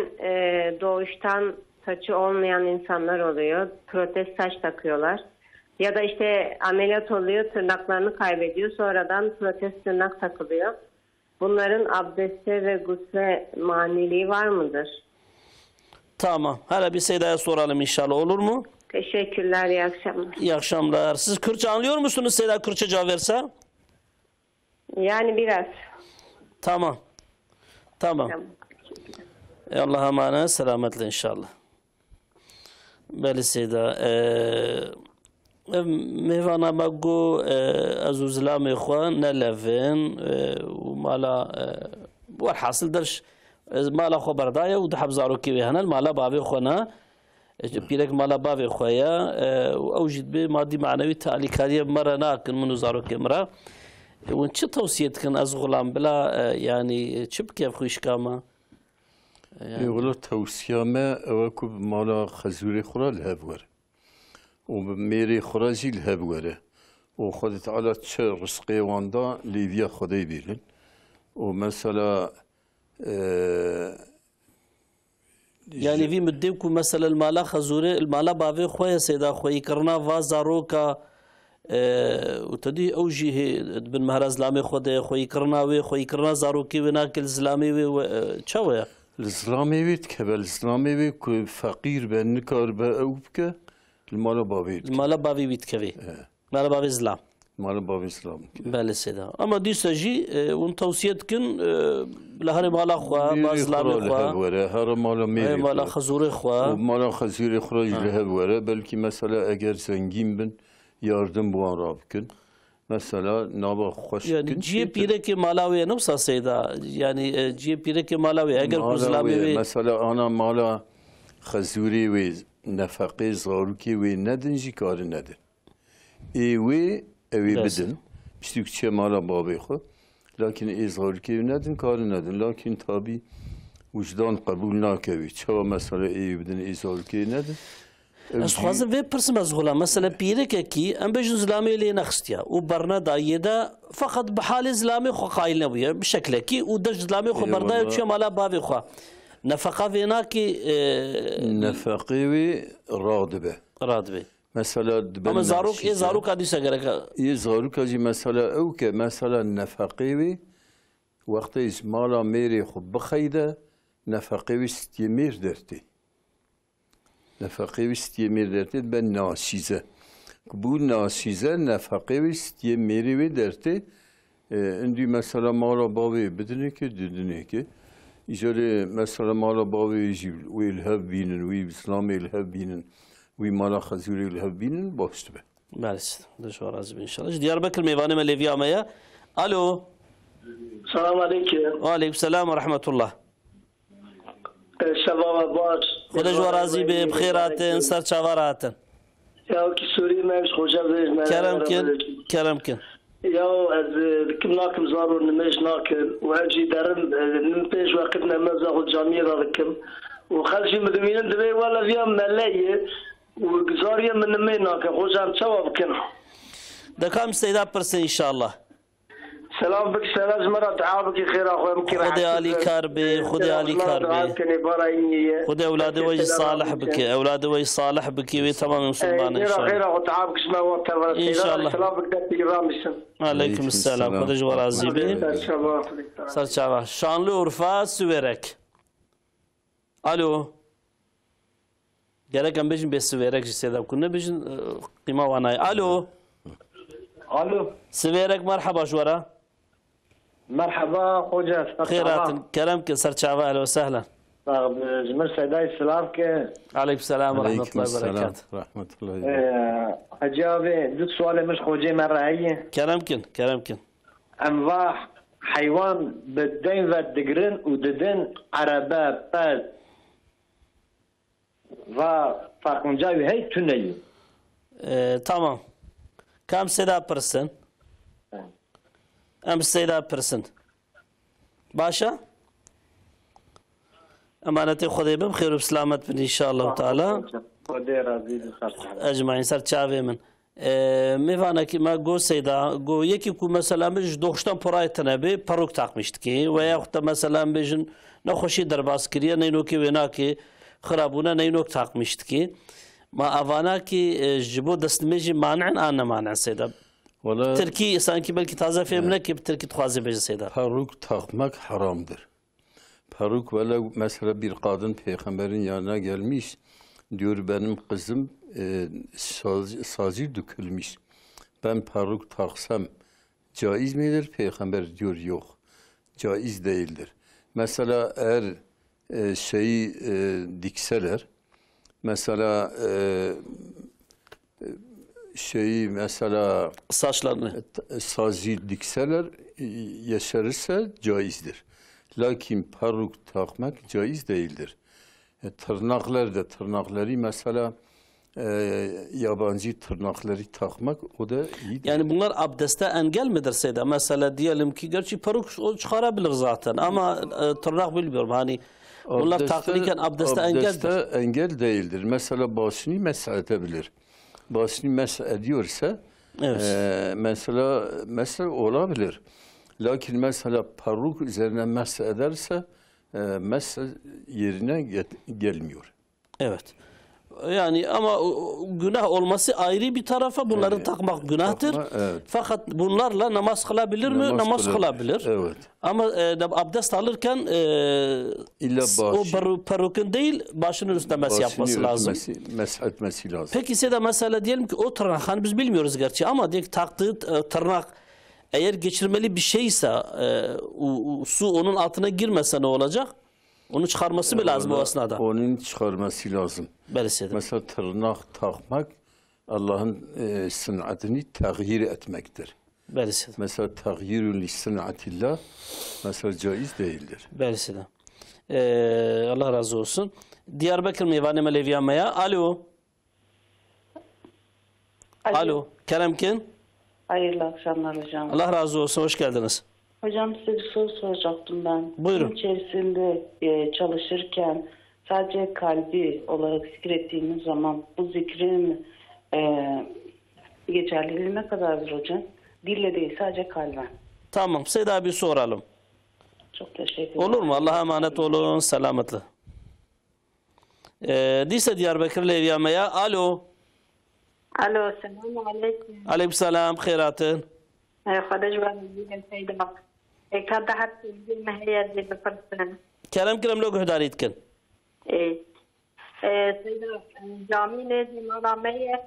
doğuştan saçı olmayan insanlar oluyor. Protez saç takıyorlar. Ya da işte ameliyat oluyor, tırnaklarını kaybediyor. Sonradan protez tırnak takılıyor. Bunların abdeste ve gusle maniliği var mıdır? Tamam. Hala bir Seyda'ya soralım inşallah, olur mu? Teşekkürler, iyi akşamlar. İyi akşamlar. Siz Kürtçe anlıyor musunuz Seyda, Kürtçe cevap verse? Yani biraz. Tamam. Tamam. Allah'a emanet, selametle inşallah. Beli Seyda. مهوانا مگو از زلام خوان نلفن و مالا والحاصل درش مالا خو بردايا و دحب زاروكي وهنا المالا بابي خونا بيرك مالا بابي خويا واوجد به مادي معنوي تالي كاريه مره ناكن منو زاروكي مره وان چه توصيت كان از غلام بلا يعني چب كيف خوش كاما والله توصيه ما وكب مالا خزوري خورا الهبور وميري خراجي الهبوره وخدت على تشر رزقي واندا ليبيا خدي بيرن ومثلا يعني في مديكم مثلا المالا خزوري المالا بافي خويا سيدا خوي كرنا فازاروكا وتدي اوجيه بن مهر زلامي خدي خوي كرنا وي خوي كرنا زاروكي وناكل زلامي وي تشويا الزلامي ويت كبل الزلامي وي فقير بنكار باوبكه المالا بابي بيت كفي مالا بابي زلام مالا بابي زلام بله سيدا اما دي سجي وان توصيتكن لهر مالا خوا بازلام خوا هر مالا ميري مالا خزوري خوا مالا خزوري خراج لهبوره بلكي مثلا اگر زنگين بن yardım bu arabkın mesela naba hoş yani ciye pire ki malawi nufsa Seyda yani ciye pire ki malawi eğer kuzlami mesela ana mala khazuri ve nefaqe zaruki ve nedin jikar nedin. Evi bedin بشتوك چه مالا بابي خو لكن إظهار كي ندن كار ندن لكن تابي وجدان قبول ناكوي چوا مثلا إيه بدن إظهار كي ندن از خوازم وی پرسم از غلام مثلا پیره که کی ام بجن زلامی لی نخستیا و برنا دایده فقط بحال زلامی خو قایل نبویه بشکل کی و دج زلامی خو بردای چه مالا بابی خو نفقه وینا کی نفقه وی رادبه مثلا اما زاروک ای زاروک ادی سگرک ای زاروک اجی مثلا او که مثلا نفقه وی وقتی از مالا میری خو بخیده نفقه وی استیمیر درتی نفقه استیمیر درتی به ناشیزه bu ناشیزه نفقه استیمیری وی درتی اندی مثلا مالا باوی بدونه که دودونه که ایجاره مثلا مالا باوی وی الهب بینن وی اسلام الهب بینن وی مالا خزوری الهب بینن باشت به بله دشوار از انشالله دیاربکر میوانه ملیویا میا الو سلام علیکم و علیکم السلام و رحمت الله شباب باش خدا جو راضی به بخیراتن سر چاوراتن یا کی سوری مش خوشا بهش کرم کن یا از کم ناکم زارو نمش ناکل و هجی درن نمپیش وقتنا مزاق الجامعه رکم و خلشی مدمینن دبی ولا فيها ملايه وزاريه من نمي ناکل خوشا ثواب کنه دکام استعداد پرسه ان شاء الله سلام بك سلام مرات عابك خير اخويا ممكن خدي علي كاربي خدي علي كاربي خدي اولاد وجه صالح بك اولاد وجه صالح بك وتمام مسلمان ان شاء الله خير اخو تعابك اسمه وقت ان شاء الله سلام بك دتي رامسن عليكم السلام خدي جو راضي بي سرچاوا شانlıurfa Süverek الو gerek am bejin be Süverek jiseda kunna bejin qima wana الو Süverek مرحبا شورا مرحبا خوجة خيرات كلامك سرچاوا اهلا وسهلا جمال سيداي السلام كي عليكم السلام ورحمة الله وبركاته رحمة الله أجابي دوت سؤال مش خوجي مرة هي كلامكن أنواع حيوان بالدين والدقرن وددن عربة بال وفاقنجاوي هي تنيو tamam كم سيدا برسن ام سيدا برسن باشا امانتي خدي بخير وبسلامت ان شاء الله تعالى اجمعين سر چاوي من میوانه که ما گو سیدا گو یکی کو مثلا بج دوشتن پرایتنه به پروک تاقمشت کی و یا خود مثلا بجن نخوشی درباس کریه نینو کی وینا کی خرابونه نینو تاقمشت کی ما اوانا کی جبو دستمجی مانع آن مانع سیدا Türkiye sanki belki taze filmine ki Türkiye tuhazı bece seyda. Peruk takmak haramdır. Peruk vela mesela bir kadın peygamberin yanına gelmiş. Diyor benim kızım sazı dökülmüş. Ben peruk taksam caiz midir? Peygamber diyor yok. Caiz değildir. Mesela eğer şeyi dikseler mesela şeyi mesela saçlarını sazı dikseler yaşarırsa caizdir. Lakin peruk takmak caiz değildir. Tırnakları mesela yabancı tırnakları takmak o da iyidir. Yani bunlar abdeste engel midir Seyda? Mesela diyelim ki gerçi peruk çıkarabilir zaten ama tırnak bilmiyorum hani bunlar takılırken abdeste engeldir. Abdeste engel değildir. Mesela başını mesah edebilir. Başını mesah ediyorsa mesela olabilir. Lakin mesela peruk üzerine mesah ederse mesah yerine gelmiyor. Evet. Yani ama günah olması ayrı bir tarafa bunları takmak günahtır. Evet. Fakat bunlarla namaz kılabilir mi? Namaz kılabilir. Evet. Ama abdest alırken o perukun değil başının üstüne mesih yapması lazım. Mesih etmesi lazım. Peki Seda mesela diyelim ki o tırnak hani biz bilmiyoruz gerçi ama diyelim ki taktığı tırnak eğer geçirmeli bir şeyse su onun altına girmese ne olacak? Onu çıkarması mı lazım o esnada? Onun çıkarması lazım. Mesela tırnak takmak Allah'ın sınatını tağyir etmektir. Mesela tağyirun li sınatillah mesela caiz değildir. Allah razı olsun. Diyarbakır Meyvane Meleviyamaya. Alo. Alo. Kerem kim? Hayırlı akşamlar hocam. Allah razı olsun. Hoş geldiniz. Hocam size bir soru soracaktım ben. Buyurun. Gün içerisinde çalışırken sadece kalbi olarak zikrettiğimiz zaman bu zikrin geçerliliği ne kadardır hocam? Dille değil, sadece kalben. Tamam. Seyda bir soralım. Çok teşekkür ederim. Olur mu? Allah'a emanet olun. Selametle. Diyse Diyarbakır Levyama'ya. Alo. Alo, selamun aleyküm. Aleyküm selam. Khairatın. خدش بان دیگه سیدا اکاد حد دیگه مهیا دی بپرسن. Kerem Kerem lo guhdarit kin. سیدا جامی نه دی مالا میه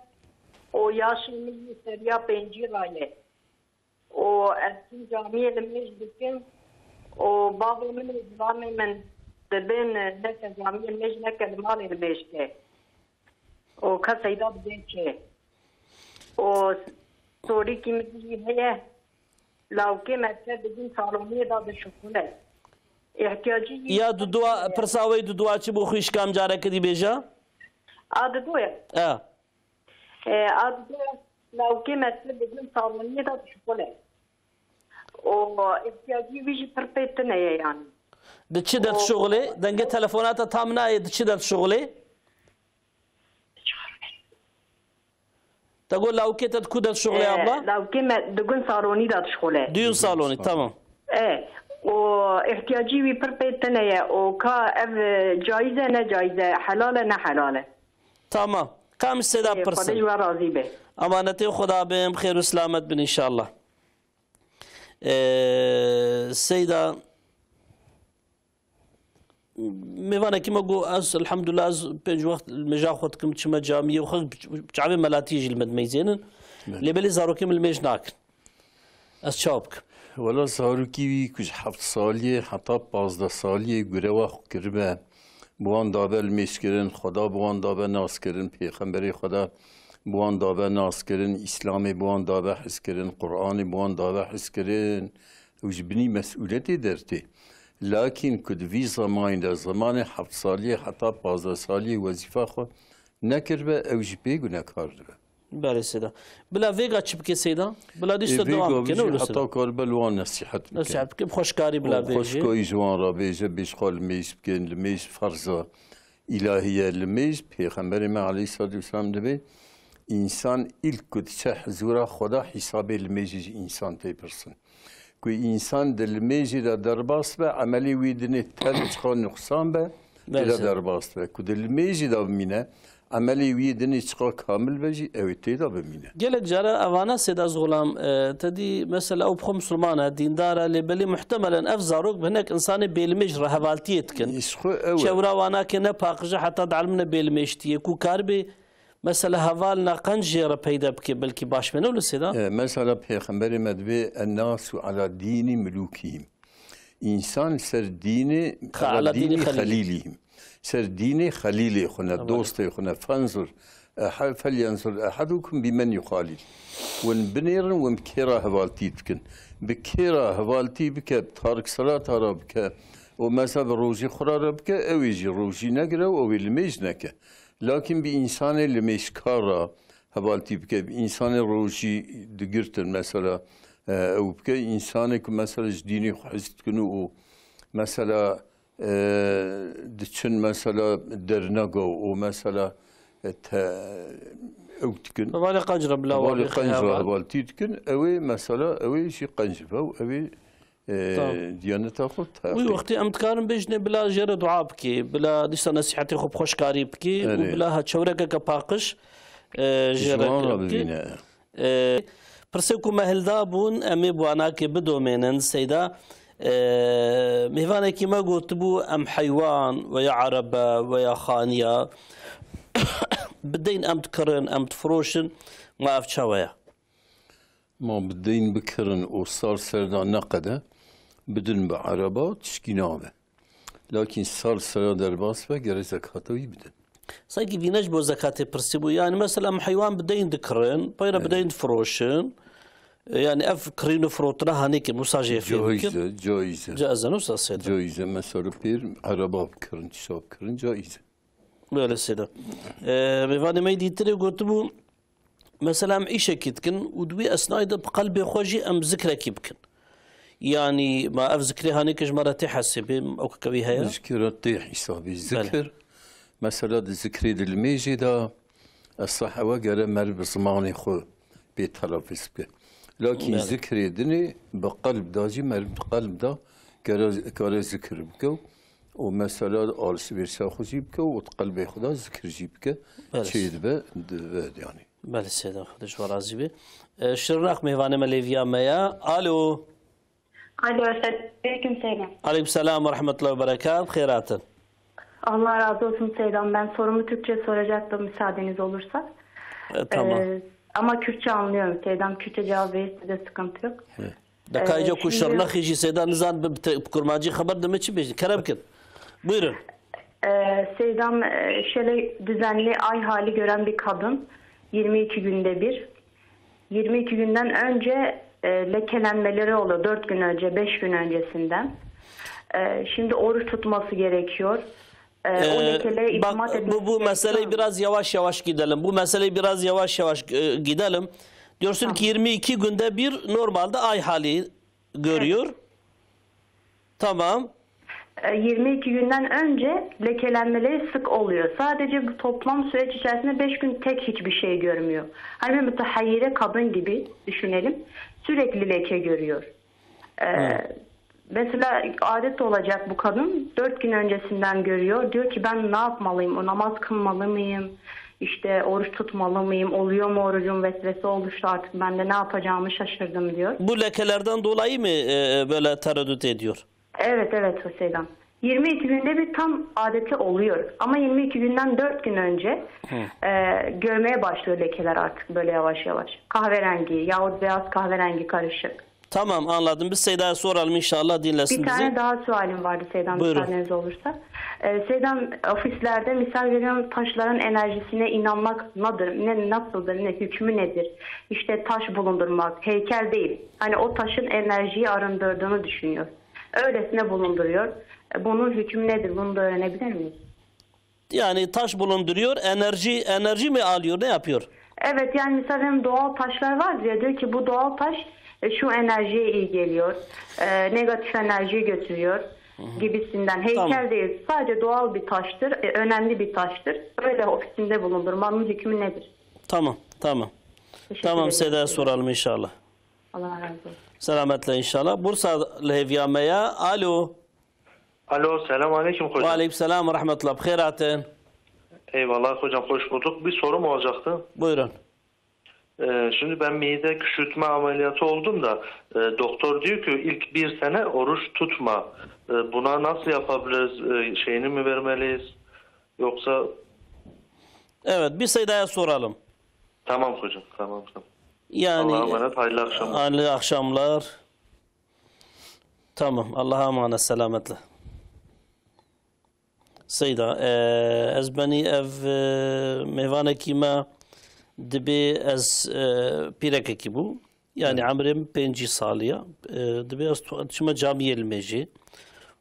او یاشمی سریا پنجی رایه او اصلی جامی لمیش بکن او بابا من زمانی من دبین نک جامی لمیش نک دمالی لمیش که او که سیدا بدین که او سوری کی میگی ہے لاوکه مطلب بدین سالونی داده شکونه احتیاجی یا دوا پرساوی دوا چی بو خوش کام جاره کدی بیجا آد دوه آد دوه لاوکه مطلب بدین سالونی داده شکونه او احتیاجی ویجی پرپیتنه yani دچی دت شغله دنگه تلفونات تامنا دچی دت شغله تقول لو كنت تكون الشغل يا ابله لو كنت دقون صالوني دات شغله ديون صالوني تمام واحتياجي بيربيتنا يا وكا جايزه نه جايزه حلاله نه حلاله تمام كم السيدة برسل خدش راضي به امانتي خدا بهم خير وسلامت بن ان شاء الله السيدة میوانه کی مگو از الحمدلله از پنج وقت المجاخد کم چما جامعه و خود بچعبه ملاتیج المدميزين لبلي زاروكي من المجناك از چابك ولا زاروكي كج 7 ساليه حتى 15 ساليه گروا کربه بوان دابه المشکرین خدا بوان دابه ناس کرن پیغمبری خدا بوان دابه ناس کرن اسلامی بوان دابه حس کرن قرآنی بوان دابه حس کرن وجبني مسؤوليتي درتي لكن كد في زمان 7 سالية حتى 15 سالية وظيفة خو نكربه او جبه و نكارده بله سيدا بلا فيغا تشبكي سيدا بلا ديش تدوام كنا ولا سيدا حتى قال بلوان نصيحت نصيحت بكي بخوشكاري بلا بيجي خوشكاري جوان را بيجي بيشخال الميز بكين الميز فرزة إلهية الميز پیغمبر ما عليه الصلاة والسلام دبي إنسان إلكد حضور خدا حساب الميز إنسان تيبرسن که انسان دل میجی را درباست به عملی ویدنی تل چخوا نقصان به دل درباست به که دل میجی دا بمینه عملی ویدنی چخوا کامل بجی اویتی دا بمینه گلک جاره اوانا سيدا غلام تدي مثلا او بخو مسلمانه دینداره لبلی محتملا افزاروك بهناك انسان بیلمیج را حوالتیت کن شورا وانا کنه پاقجه حتی دعلمنا بیلمیشتیه کو کاربی مثلا هوالنا قنجيرة بيدا بكي بلكي باش منو لسيدا مثلا پیغمبر مدبي الناس على دين ملوكهم انسان سر دين على دين خليلهم سر دين خليلي خنا دوستي خنا فانظر فلينظر احدكم بمن يخالل ونبنير ومكيرا هوالتي بكن بكيرا هوالتي بك تارك صلاة ربك ومثلا روجي خرا ربك او يجي روجي نقرا او الميج نكا لكن بإنسان اللي مشكارا هبالتي بك بإنسان روشي دقرتن مثلا أو بك إنسانك مثلا جديني حزت كنو مثلا دتشن مثلا درنقو ومثلا أو تكن بالي قنجرة بلا بالي قنجرة هبالتي تكن أوي مثلا أوي شي قنجفة أوي ديانتا خودتا وي وقتی امتکارم بجنه بلا جره دعا بکی بلا دیستا نصیحتی خوب خوشکاری بکی و بلا ها چورکه که پاقش جره بکی پرسه که مهلدا بون امی بوانا که بدومینن سیدا مهوانه که ما گوت بو ام حیوان و یا عربه و یا خانیه بدین ام تکرن ام تفروشن ما افچاویا ما بدين بكرن وصار سردان نقده بدن بعربات تشكينامه لكن صار سرا درباس و غير زكاتوي بدن سايكي في نجبو زكاة برسيبو يعني مثلا حيوان بدين ذكرن بايرا بدين فروشن يعني اف كرينو فروترا هانيك مساجي في جائزة نوصل سيدا جائزة مثلا بير عربا بكرن شاب كرن جائزة بله سيدا ميفاني ما يدي تري قلت بو مثلا معيشة كتكن ودوي أثناء بقلبي خوجي أم ذكرك يبكن يعني ما أف ذكري هانيكش مرة تحسب أو كوي هيا ذكر طيح حسابي الذكر مثلا الذكري الميجي دا الصح وقال مال بزماني خو بيتلفظ بك لكن ذكري دني بقلب داجي مال بقلب دا قال ذكر بك ومثلا آل سبير ساخو جيبك وتقلبي خدا ذكر جيبك شيد به يعني بله سيدا خدش ورازي بي شرناق مهوانه مليفيا ميا الو Aleyküm selam. Aleyküm selam ve rahmetullahi ve berekatuhu. Khairatın. Allah razı olsun Seydam. Ben sorumu Türkçe soracaktım müsaadeniz olursa. Tamam. Ama Kürtçe anlıyorum Seydam. Kürtçe cevap verirse de sıkıntı yok. Dakika ku şırnak hiji Seydam nizan kurmacı haber demek için beşin. Keremkin. Buyurun. Seydam şöyle düzenli ay hali gören bir kadın. 22 günde bir. 22 günden önce lekelenmeleri oluyor 4 gün önce, 5 gün öncesinden. Şimdi oruç tutması gerekiyor. O lekelere itimat etmesi bu meseleyi biraz yavaş yavaş gidelim. Bu meseleyi biraz yavaş yavaş gidelim. Diyorsun ki 22 günde bir normalde ay hali görüyor. Evet. Tamam. 22 günden önce lekelenmeleri sık oluyor. Sadece bu toplam süreç içerisinde 5 gün tek hiçbir şey görmüyor. Hani bir mütehayyire kadın gibi düşünelim. Sürekli leke görüyor. Mesela adet olacak bu kadın 4 gün öncesinden görüyor. Diyor ki ben ne yapmalıyım? O namaz kılmalı mıyım? İşte oruç tutmalı mıyım? Oluyor mu orucum? Vesvese oluştu artık. Ben de ne yapacağımı şaşırdım diyor. Bu lekelerden dolayı mı böyle tereddüt ediyor? Evet Hüseyin. 22 günde bir tam adeti oluyor. Ama 22 günden 4 gün önce görmeye başlıyor lekeler artık böyle yavaş yavaş. Kahverengi yahut beyaz kahverengi karışık. Tamam anladım. Biz Seyda'ya soralım inşallah dinlesin bizi. Bir tane daha sualim vardı Seydan müsaadeniz olursa. Seydan ofislerde misal veriyorum taşların enerjisine inanmak nasıldır, ne hükmü nedir? İşte taş bulundurmak, heykel değil. Hani o taşın enerjiyi arındırdığını düşünüyor. Öylesine bulunduruyor. Bunun hükmü nedir? Bunu da öğrenebilir miyiz? Yani taş bulunduruyor, enerji mi alıyor, ne yapıyor? Evet yani mesela doğal taşlar var ya diyor ki bu doğal taş şu enerjiye iyi geliyor. Negatif enerjiyi götürüyor gibisinden. Heykel değil. Sadece doğal bir taştır. Önemli bir taştır. Öyle ofisinde bulundurmanın hükmü nedir? Tamam. Tamam Seyda'ya soralım inşallah. Allah razı olsun. Selametle inşallah. Bursa Levyame'ya. Alo. Alo, selamun aleyküm hocam. Aleyküm selam ve rahmetullah. Bkhairatın. Eyvallah hocam, hoş bulduk. Bir sorum olacaktı. Buyurun. Şimdi ben mide küçültme ameliyatı oldum da doktor diyor ki ilk 1 sene oruç tutma. Buna nasıl yapabiliriz? Şeyini mi vermeliyiz? Yoksa... Evet, bir Seyda'ya soralım. Tamam hocam, tamam. Yani, Allah'a emanet, hayırlı akşamlar. Hayırlı akşamlar. Tamam, Allah'a emanet, selametle. Seyda, ez beni ev mevaneki ma dibe ez pirekeki bu. Yani amrim 5 saliye. Dibe ez şuma camiye ilmeji.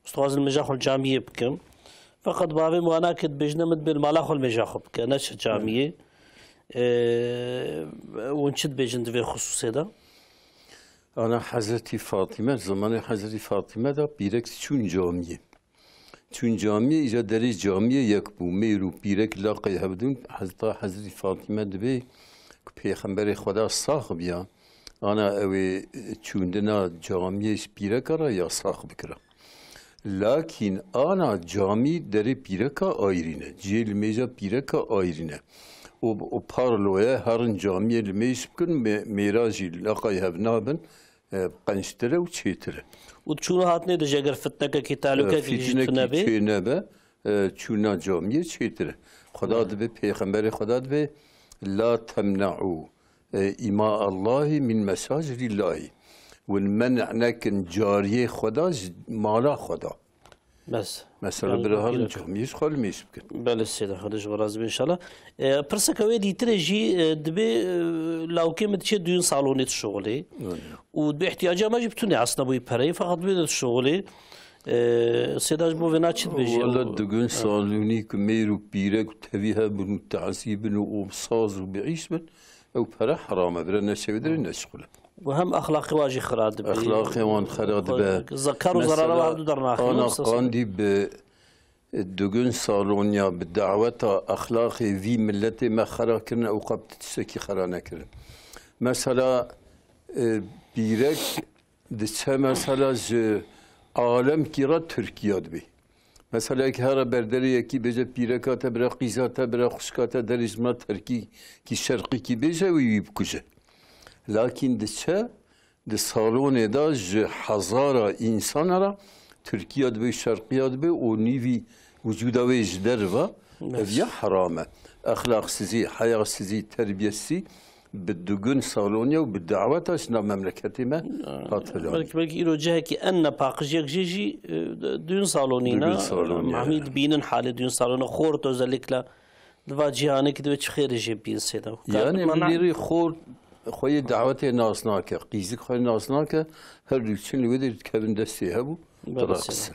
Ustaz ilmeji xol camiye bkim. Fakat bavim wana kid bejnemet bil mala xol meja xub ke neş camiye. ونشد بيجن في خصوص هذا أنا حضرتي فاطمة زمان حضرتي فاطمة دا بيرك چون جامعه إجا دري جامعه يكبو ميرو بيرك لاقي هبدون حضرتي فاطمة دبي پیغمبر خدا صاحب يا أنا أوي چون دنا جامعه بيرك را يا صاحب كرا لكن أنا جامعه دري بيرك آيرينه جيل ميجا بيرك آيرينه o parloya herın camiye ilmeyiz bugün miracı laqay hevnabın qanştere u çetere. U çuna hat ne de eğer fitneke ki taluka ki fitneke ki nebe çuna camiye çetere. Xuda de peygamber Xuda de la temna'u ima Allahi min mesacidillahi ve men'naken cariye Xuda mala Xuda. Mesela bir halin camiye xalmeyiz bugün. Bel Seyda Xudaj varaz inşallah. Persakavê dîtire jî dibe lawkê min diçe düğün salonê tişoğlê û bi ihtiyaca me jî bitûne aslında bu pereyê fakat bê de tişoğlê Seyda bu vena çi dibêjî. Valla düğün salonê ku mêr û pîrek û tevî hebin û teasîbin û saz û biîs bin أو برا حرامة برا نشوي دري نشغله وهم أخلاقي واجي خراد بي أخلاقي وان خراد به ذكر وزرارة وعبدو درناخي أنا قاندي بالدقن صالونيا بالدعوة أخلاقي في ملتي ما خرا كرنا أو قبت تسكي خرانا كرنا مثلا بيرك دسها مثلا عالم كيرا تركيا دبي مثلا هر بردری کی بجه پیرکات برا قیزات برا خشکات دریزما ترکی کی شرقی کی بجه وی بکجه لكن دچه د سالون دا هزارا انسان را ترکیه دبی شرقیه دبی و نیوی وجود ویج دروا ویا حرامه اخلاق سزی حیا سزی تربیه سی بالدقن صالونيا وبالدعوات شنا مملكتي ما بلكي إلو جهة كي أن باقجيك جيجي دون صالونينا محمد بينن حالة دون صالونا خور توزلك لا دفا جهاني كده بيش خير جيب بين سيدا يعني من ديري خور خوي دعوتي ناسناك قيزك خوي ناسناك هر دوشين الودي تكبن دستي هبو تراقص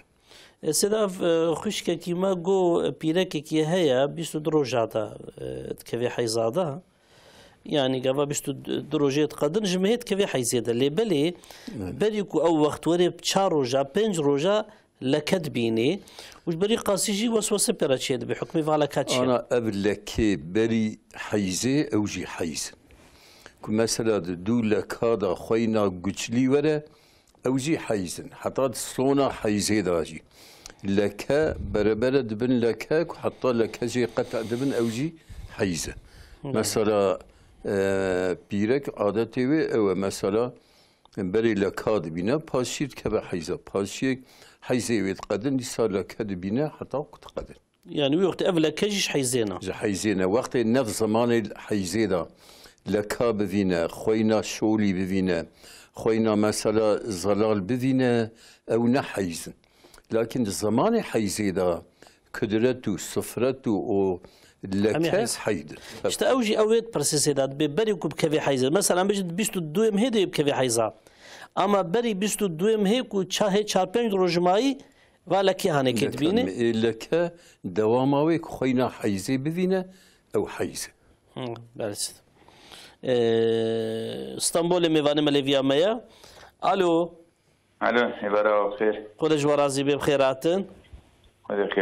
سيدا خوشكا كيما قو بيركي كي هيا بيستو دروجاتا تكفي حيزادا يعني قبل بيشتو دروجيت قدر جمهيت كيف حيزيد اللي بلي بريكو أو وقت وري بشار روجا بنج روجا لكدبيني وش بري قاسيجي وسوسة براتشيد بحكم فعلا كاتشي أنا قبل لك بري حيزي أو جي حيز كمثلا دولة هذا خوينا قتلي ورا أو جي حيزن حتى صونا حيزي داجي لك بربرة دبن لك حتى لك جي قطع دبن أو جي حيزة مثلا بيرك عادتي او مثلا بري لكاد بينا باشير كبا حيزه باشير حيزه ويت قدن دي صار لكاد بينا حتى وقت قدن يعني وقت قبل كجش حيزينا حيزينا وقت نفس زمان الحيزيدا لكا بفينا خوينا شولي بفينا خوينا مثلا زلال بفينا او نحيزن لكن الزمان حيزيدا قدرته صفرته و لكاس حيد شتا اوجي اويت برسيسيدات ببري وكب كفي حيزه مثلا بيشتو دويم هيدي بكفي حيزه اما بري بيشتو دويم هيكو تشاهي 4-5 روجماي ولا كي هاني كتبيني لك دواماوي خوينا حيزه بذينا او حيزه بس اسطنبول ميواني ماليفيا مايا الو عبارة بخير خود جوارازي بخيراتن خير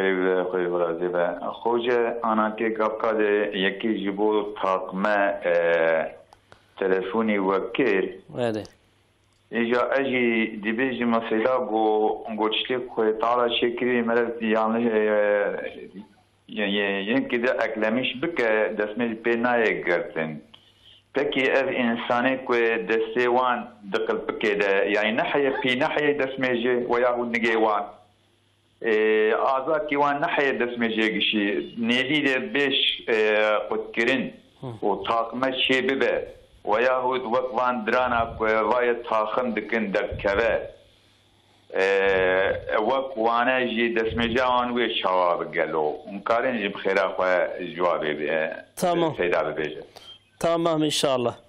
خير ورازي با خوجه انا كي قبقاد يكي جيبو طاقمه تلفوني وكير هذا اجا اجي دبيجي مسيدا go çlik koy tala şekeri merek yani kide eklemiş bike desmel penaye gertin peki ev insani ko destewan dikil bike de yani nahye pi nahye desmeji ve yahud nigewan آزاد كيوان نحيا دسمة جيشي نيدي ده بيش قدكرين وطاقمة شيبه وياهود وقوان درانا ووايا طاقم دكن دكبه وقوانا جي دسمة جوان وي شواب قالو مكارين جي بخير اخوة جوابي تمام سيدا ببيجه تمام ان شاء الله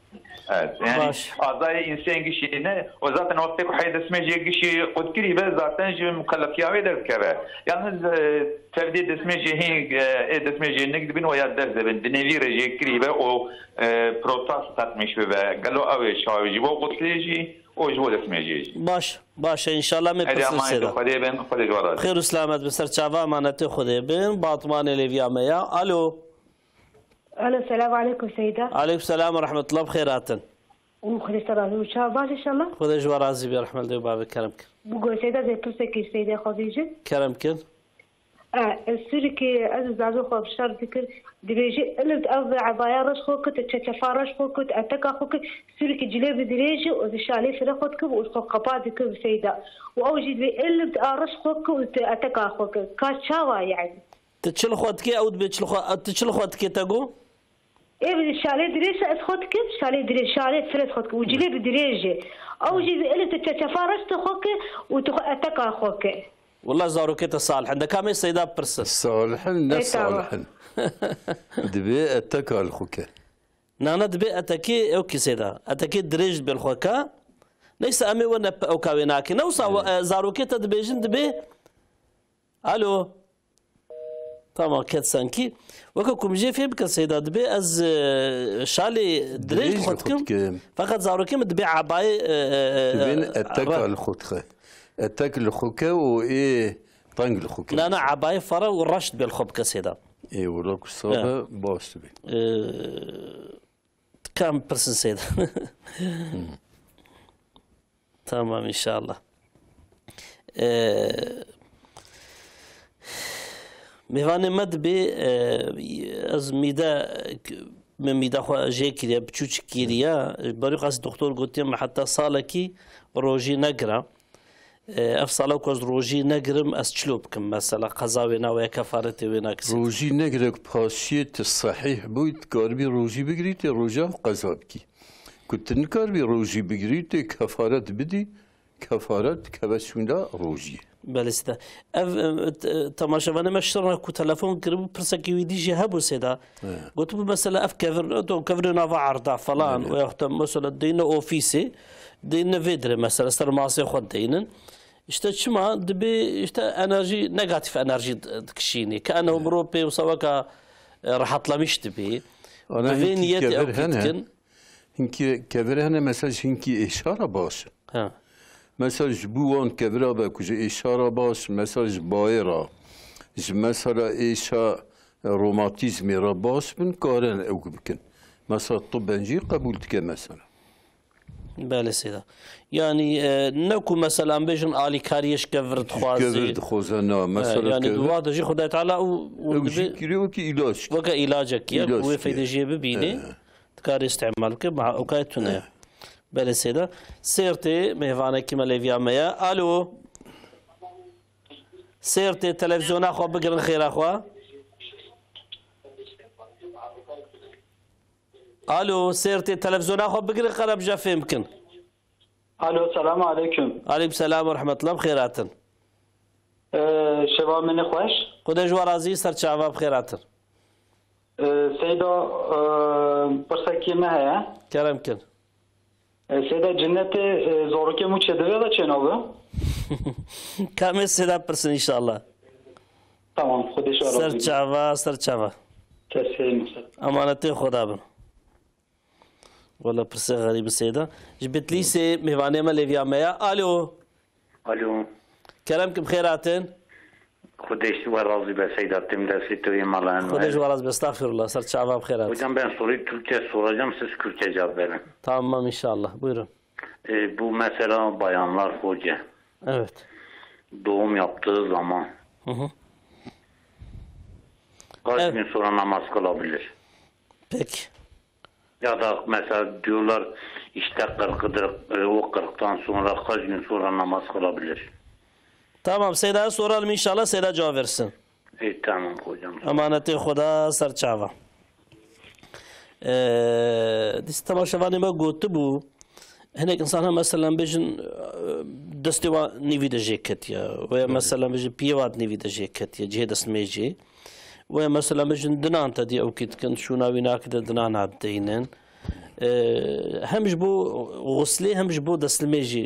يعني أعضاء إنسان قشي نه وزاتن وقتك وحيد اسمه جي قشي قد كري بس زاتن جي مكلف ياوي در كبه يعني تبديد اسمه جي هين اسمه جي نقد بين ويا در زبن دنيوي رجي كري بقى و بروتاس تاتمش بقى قالوا أوي شاوي جي وقت ليجي وجود اسمه جي باش إن شاء الله مبسل سيدا خير وسلامة بسر شافا مانته خده بين باطمان ليفيا ميا ألو السلام عليكم سيدة. عليكم السلام ورحمة الله بخيراتن. ومخلي سلامي وشابات إن شاء الله. خذ جوار عزيزي برحمة الله وبابك كرمك. بقول سيدة زي تلسكي سيدة خديجة. كرمك. السوري عزيز عزو خواب شر ذكر دريجي اللي بتقضي عباية رش خوكت تشفارش خوكت أتكا خوكت سوري جلاب دريجي وذشالي فرخوتك وقبادك سيدة وأوجد بي اللي بتقارش خوكت أتكا خوكت كاشاوا يعني. تشل خوتك أو تشل خوتك تقول؟ إيه شالي دريجة أسخوتك شالي دريجة شالي فرد خوتك وجلاب دريجة أوجد بي اللي تشفارش تخوك وأتكا خوكت. والله زاروكيت صالح عندك كم سيدا برسل صالحن نفس صالحن دبي اتكا الخوكا نانا دبي اتكي اوكي سيدا اتكي دريج بالخوكا ليس امي ونا اوكا ويناكي نوصا زاروكيت دبيجن دبي الو طبعا كات سانكي وكم جي في بك سيدا دبي از شالي دريج خدكم فقط زاروكم دبي عباي دبين اتاك الخدخه اتاك الخوكه وايه طنق الخوكه لا انا عباي فرا والرشد بالخبكه سيدا اي وراك الصابه باش تبي كم برسن سيدا تمام ان شاء الله میوان مد به از میدا من میدا خو جه کریه بچوچ کریه باری قاس دکتر گفتیم حتی ساله کی روزی نگرم افصله کوز روزی نگرم از چلوب کم مثلا قضا و نوع کفارت و نکس روزی نگرک پاسیت صحیح بود کار بی روزی بگیرید روزا قضا بکی کت نکار بی روزی بگیرید کفارت بدی کفارت کبسوندا روزی بله سیدا تماشاوانه مشترنا کو تلفن کربو پرسکی ویدی جهبو سیدا قلت مثلا اف كفر نافا عرضا فلان ويختم مثلا دينا اوفيسي دينا فيدر مثلا استر ماسي خد دينن işte شما دبي işte انرجي نيجاتيف انرجي تكشيني كانه بروبي وسواك راح اطلمش دبي فين يدي او كتكن هنكي كفر هنا مثلا هنكي اشاره باش مثلا جبوان كبرا بكوج إشارة باش مثلا جبايرة مثلا إيشا روماتيزم رباش من كارن أو بكن مثلا الطب نجي قبولتك مثلا بله سيدا يعني نكو مثلا بيجن آلي كاريش كفرت خوازي كفرت خوازنا مثلا يعني دواد جي خدای تعالى وكي علاج وكا علاجك يا وفيد جي ببيني تكار استعمالك مع اوقاتنا بله سيدا سيرتي مهوانا كما ليفيا ميا الو سيرتي تلفزيون اخو بقرن خير اخو الو سيرتي تلفزيون اخو بقرن قرب جا يمكن الو السلام عليكم عليكم السلام ورحمه الله بخيرات شباب من خوش خدا جوارازي سر شباب بخيرات سيدا برسكي ما هي كرم كن سيدا جنة زورك مو تشدوي ولا تشنوبه كم سيدا برسن ان شاء الله تمام خدي شو سر شباب تسليم امانتي خدا بن والله برسه غريب سيدا جبت لي سي مهوانه ما ليفيا ميا الو الو كلامكم خيراتن خديش ورازي بسيدة تملا ستوي مالان خديش ورازي بستغفر الله صرت شعباب خيرات hocam ben soruyu Türkçe soracağım siz Kürtçe cevap verin. Tamam inşallah buyurun. Bu mesela bayanlar hoca. Evet. Doğum yaptığı zaman kaç gün sonra namaz kılabilir? Peki. Ya da mesela diyorlar işte 40'dır o 40'tan sonra kaç gün sonra namaz kılabilir? Tamam Seyda'ya soralım inşallah Seyda cevap versin. Tamam hocam. Amaneti Khuda serçava. Dis tamaşavanı ma gotu bu. Henek insana mesela bejin desteva nivide jeketiya veya mesela bejin piyevat nivide jeketiya cedas meji veya mesela bejin dinan tadi o kitken şuna vinakide dinan abdeynen همش بو غسلي همش بو دسلميجي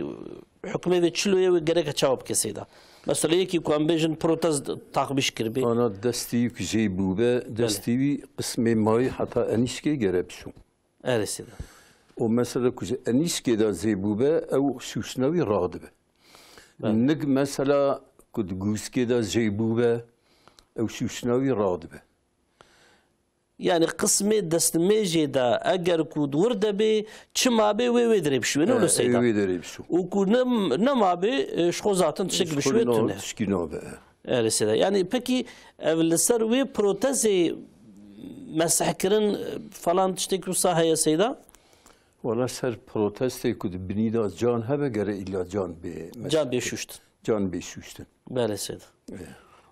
حكمي ذي تشلو يوي قريك تشاوب كسيدا مثلا يكي كوان بيجن بروتاز تاقبش كربي انا دستي كجي بوبا دستي قسمي ماي حتى انيشكي قربشو اري سيدا ومثلا كجي انيشكي دا زي بوبا او شوشناوي رادبه نق مثلا كد غوسكي دا زي بوبا او شوشناوي رادبه يعني قسمي دستميجي دا اگر كود ورده بي چما بي وي دريب شو نو سيدا وي دريب شو وكو نما بي شخو زاتن تشك بشويتونه تشكينو به اري سيدا يعني بكي السر وي بروتازي مسحكرن فلان تشتكو صح يا سيدا ولا سر بروتستي كود بنيدا جان هبه غير الا جان بي جان بيشوشت جان بيشوشت بله سيدا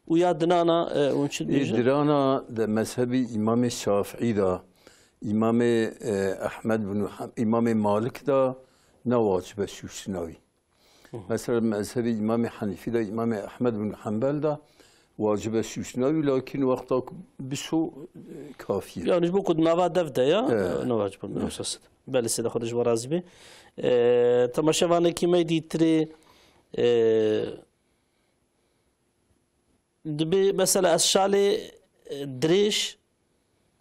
ويا دنانا ونشد درانا ده مذهبي إمام الشافعي ده إمام أحمد بن إمام مالك ده نواجب الشوشناوي مثلا مذهبي إمام حنيفي ده إمام أحمد بن حنبل ده واجب الشوشناوي لكن وقتك بشو كافي يعني جبو كود نوا دفده يا نواجب النصوص بل سيده خودش ورازبي تماشاوانه کی میدی تری دبي مثلا الشالي دريش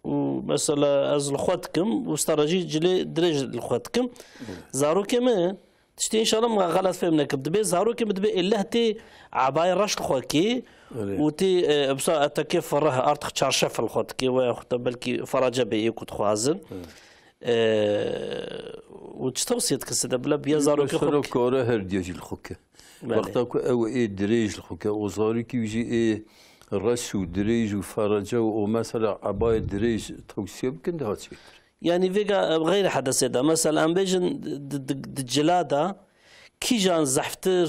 ومثلا از الخوتكم واسترجي جلي دريج الخوتكم زارو كمان تشتي ان شاء الله ما غلط فهمناك بدبي زارو كم بدبي الا تي عباية رش الخوكي وتي بصا كيف فرها ارتخ تشارشف الخوتكي وياخد بالكي فرجه بي كنت خوازن وتشتوصيت كسد بلا بيا زارو كي خوك كوره هر دياج الخوكه وقتك او اي دريج الخوكه وزارو كي يجي اي رش ودريج وفرجه ومثلا عباية دريج توصيه بكن هاتشي يعني فيجا غير حدث هذا مثلا ام بيجن الجلاده كي جان زحفتر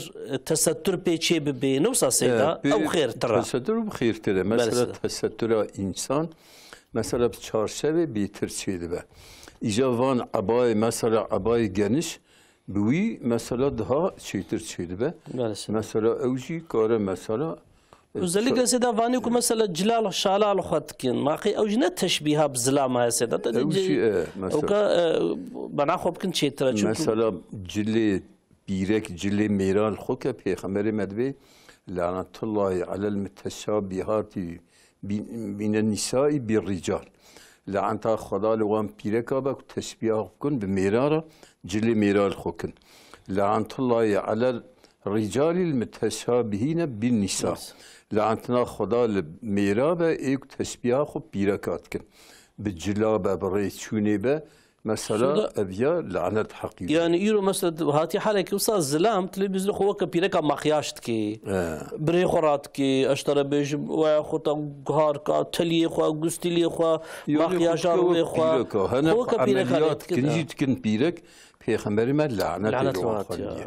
تستر بيتشي ببي نوصا سيدا او خير ترى تستر بخير ترى مثلا تستر انسان مثلا بتشارشبه بيتر شيء به اجا فان عباية مثلا عباية جنش بوي مثلا ده شيتر شيء به مثلا اوجي كاره مثلا وزلك سيدا فانيكو مثلا جلال شالال خدكين ماقي او جنت تشبيهها بزلامه يا سيدا مثلا بناخذ بكن شي ترى مثلا جلي بيرك جلي ميرال خوكا بيغمبر مدبي لعنة الله على المتشابهات بين النساء بالرجال لعنة خدا لوان بيرك ابك تشبيه كن بميراره جلي ميرال خوكن لعنة الله على الرجال المتشابهين بالنساء لعنتنا خدا الميرابه ايك تشبيه خو بيركات كن بالجلابه بريتشونيبه مثلا ابيا لعنه حقيقيه يعني يرو مثلا هاتي حالك وصل الزلام تلفزيون هو كبيركا مخياشتكي بري خوراتكي اشترى بيج وخوتا غاركا تلي خو غستلي خو مخياشار خو هو عمليات كنجيت كن بيرك پیغمبر من لعنت الله خلیه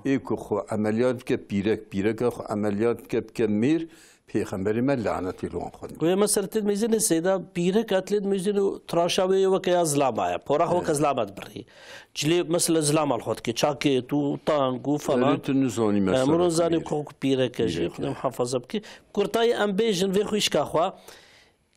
ایکو خو عملیات که پیرک خو عملیات که میر پیغمبر من لعنت الله خلیه و مثلا تلميذين السيدة بيرك أتلد ميزين تراشاوي وكيا زلامة بورا هو كزلامات بري جلي مثلا زلامة الخوت كي شاكي تو تانغو فلان مرونزاني كوك بيرك جي خدم محافظة بكي كورتاي أم بيجن في خويش كاخوا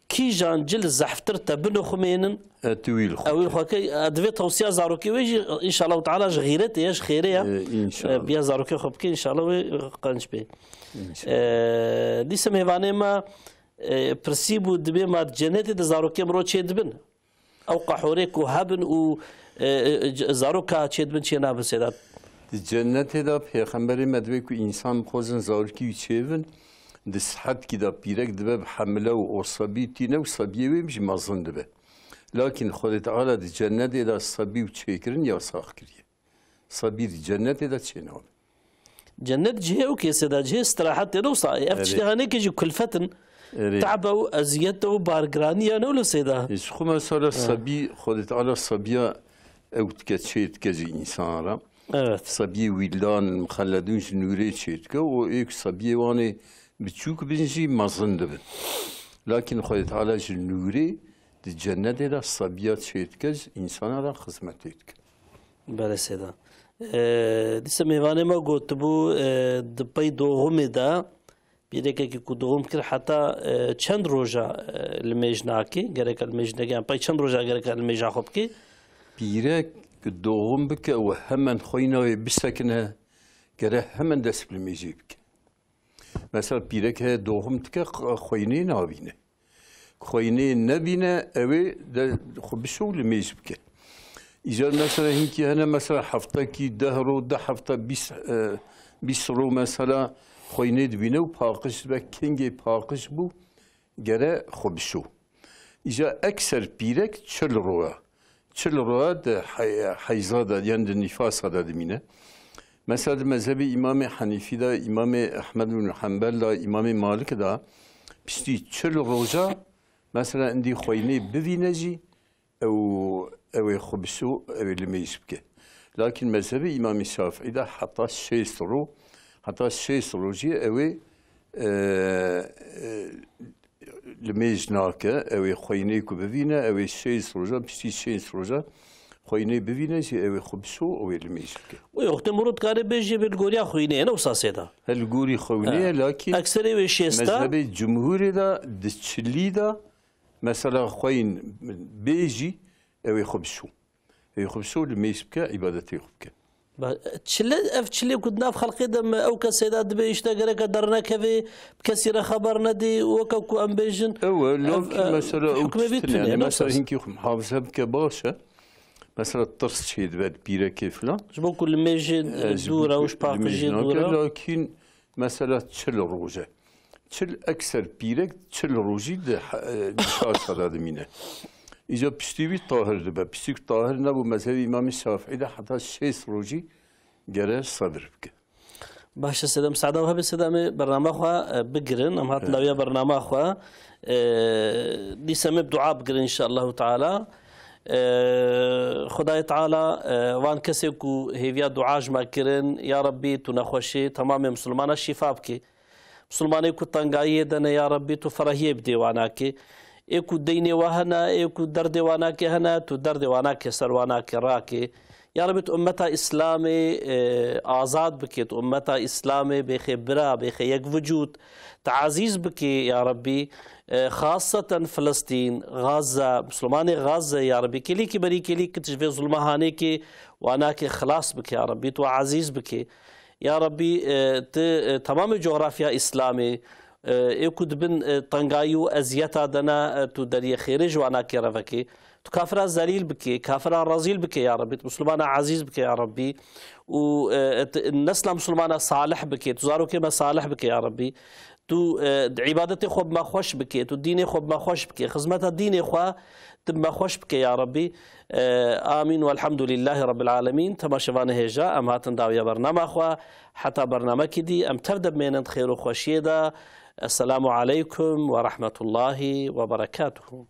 كي جان جل زحفتر تبنو خمينن تويل خو اويل خو كي ادفي توصيه زاروكي ويجي ان شاء الله تعالى غيرتي ايش خيريه ان شاء الله بيا زاروكي خو بكي ان شاء الله قنش بي دي سميفاني ما برسيبو دبي ما جنتي زاروكي مرو تشدبن او قحوريك وهبن و زاروكا تشدبن شينا بسيدات جنتي دا پیغمبر مدوي كو انسان خوزن زاروكي تشيفن دسحت كده بيرك دبه بحمله وصبي تينه وصبيه مش مازن دبه لكن خد تعالى دي جنة دا صبي وتشيكرن يا ساخكريه صبي دي جنة دا تشينه جنة جهه وكيس دا جهه استراحت نوصا افتشتغاني كيجي كلفتن تعبوا ازيته بارغرانيا نولو سيدا ايش خو مثلا صبي خد تعالى صبيه او تكتشيت كزي انسان را evet صبي ويلان مخلدون نوري تشيتكو وايك صبي واني بتشوك بنجي مازن دبن لكن خد تعالى نوري دي جنة دا صبيات شيتكز إنسان را خدمتك. بله سيدا. دي سميوانه ما قلت بو دبي دوغم دا بيرك كي كدوغم كر حتى چند روجا المجناكي غيرك المجناكي باي چند روجا غيرك المجا خوبكي بيرك كدوغم بك وهمن خوينا بسكنه غير همن دس بالميجيبك. مثلا بيرك دوغم تك خويني نابينه. خويني نبينا اوي ده خبشو لميجبك اذا مثلا هنكي انا مثلا حفطه كي دهرو ده حفطه بيسرو مثلا خويني دبينا وباقش بك كينجي باقش بو جرا خبشو اذا اكثر بيرك تشل روا ده حيزاده يعني النفاس هذا دمينه مثلا مذهب امام حنيفي ده امام احمد بن حنبل ده امام مالك ده بيستي تشل روجا مثلا عندي خويني بفينجي او خبسو او الميسبكه لكن مذهب امام الشافعي ده حتى الشيس روجي او الميزناكه او خويني كو بفينا او الشيس روجا بشي الشيس روجا خويني بفينجي او خبسو او الميسبكه ويوقت مرود كاري بيجي بالغوريا خويني انا وصاسيدا الغوري خويني لكن اكثر وشيستا مذهب الجمهور ده دتشلي ده مثلا خوين بيجي او يخبسو الميسبكه عبادتي يخبكه تشلي كنت ناف خلقي دم او كسيدات دبي يشتغل كدرنا كفي بكسير خبر ندي وكوكو امبيجن لو مثلا يعني مثلا هنكي محافظه بكباشا مثلا الطرس شي دبات بيرا كيفلا جبو كل ميجن دورة وش باقي جي دورة لكن مثلا تشل روجه تشل اكثر بيرك تشل روجي خاصة هذا منه إذا بستوي طاهر دبا بستوي طاهر نبو مذهب إمام الشافعي ده حتى شيس روجي جرى صدر بك باش سلام سعادة وهب السلام برنامج خوا بقرن أم هات لويا برنامج خوا دي سمب دعاء بقرن إن شاء الله تعالى خدای تعالی وان کسی کو هیویا دعا جمع کرن یا ربی تو نخوشی تمام مسلمان شفا بکی مسلمانی کو تنگایی دن یا ربی تو فرحیه بدی وانا کی ایکو دین وهنا ایکو درد وانا کی هنا تو درد وانا کی سر وانا کی را کی یا ربی تو امتا اسلام آزاد بکی تو امتا اسلام بخبرا بخ یک وجود تعزیز بکی یا ربی خاصة فلسطين غزة مسلمان غزة يا ربي كلي كبري كلي كتشفي ظلمة هانيك واناك خلاص بك يا ربي تو عزيز بك يا ربي تمام جغرافيا إسلامي يكود بن طنقايو أزيتا دنا تو دري خيرج واناك رفكي تو كافر زليل بك كافر رزيل بك يا ربي مسلمان عزيز بك يا ربي والنسل مسلمان صالح بك تزارو كما صالح بك يا ربي تو عبادتي خوب ما خوش بك تو ديني خوب ما خوش بك خدمت ديني خو تب ما خوش بك يا ربي آمين والحمد لله رب العالمين تما شفانه هجا ام هاتن داويا برنامج خو حتى برنامج كدي ام تردب من خير وخوشيدا السلام عليكم ورحمة الله وبركاته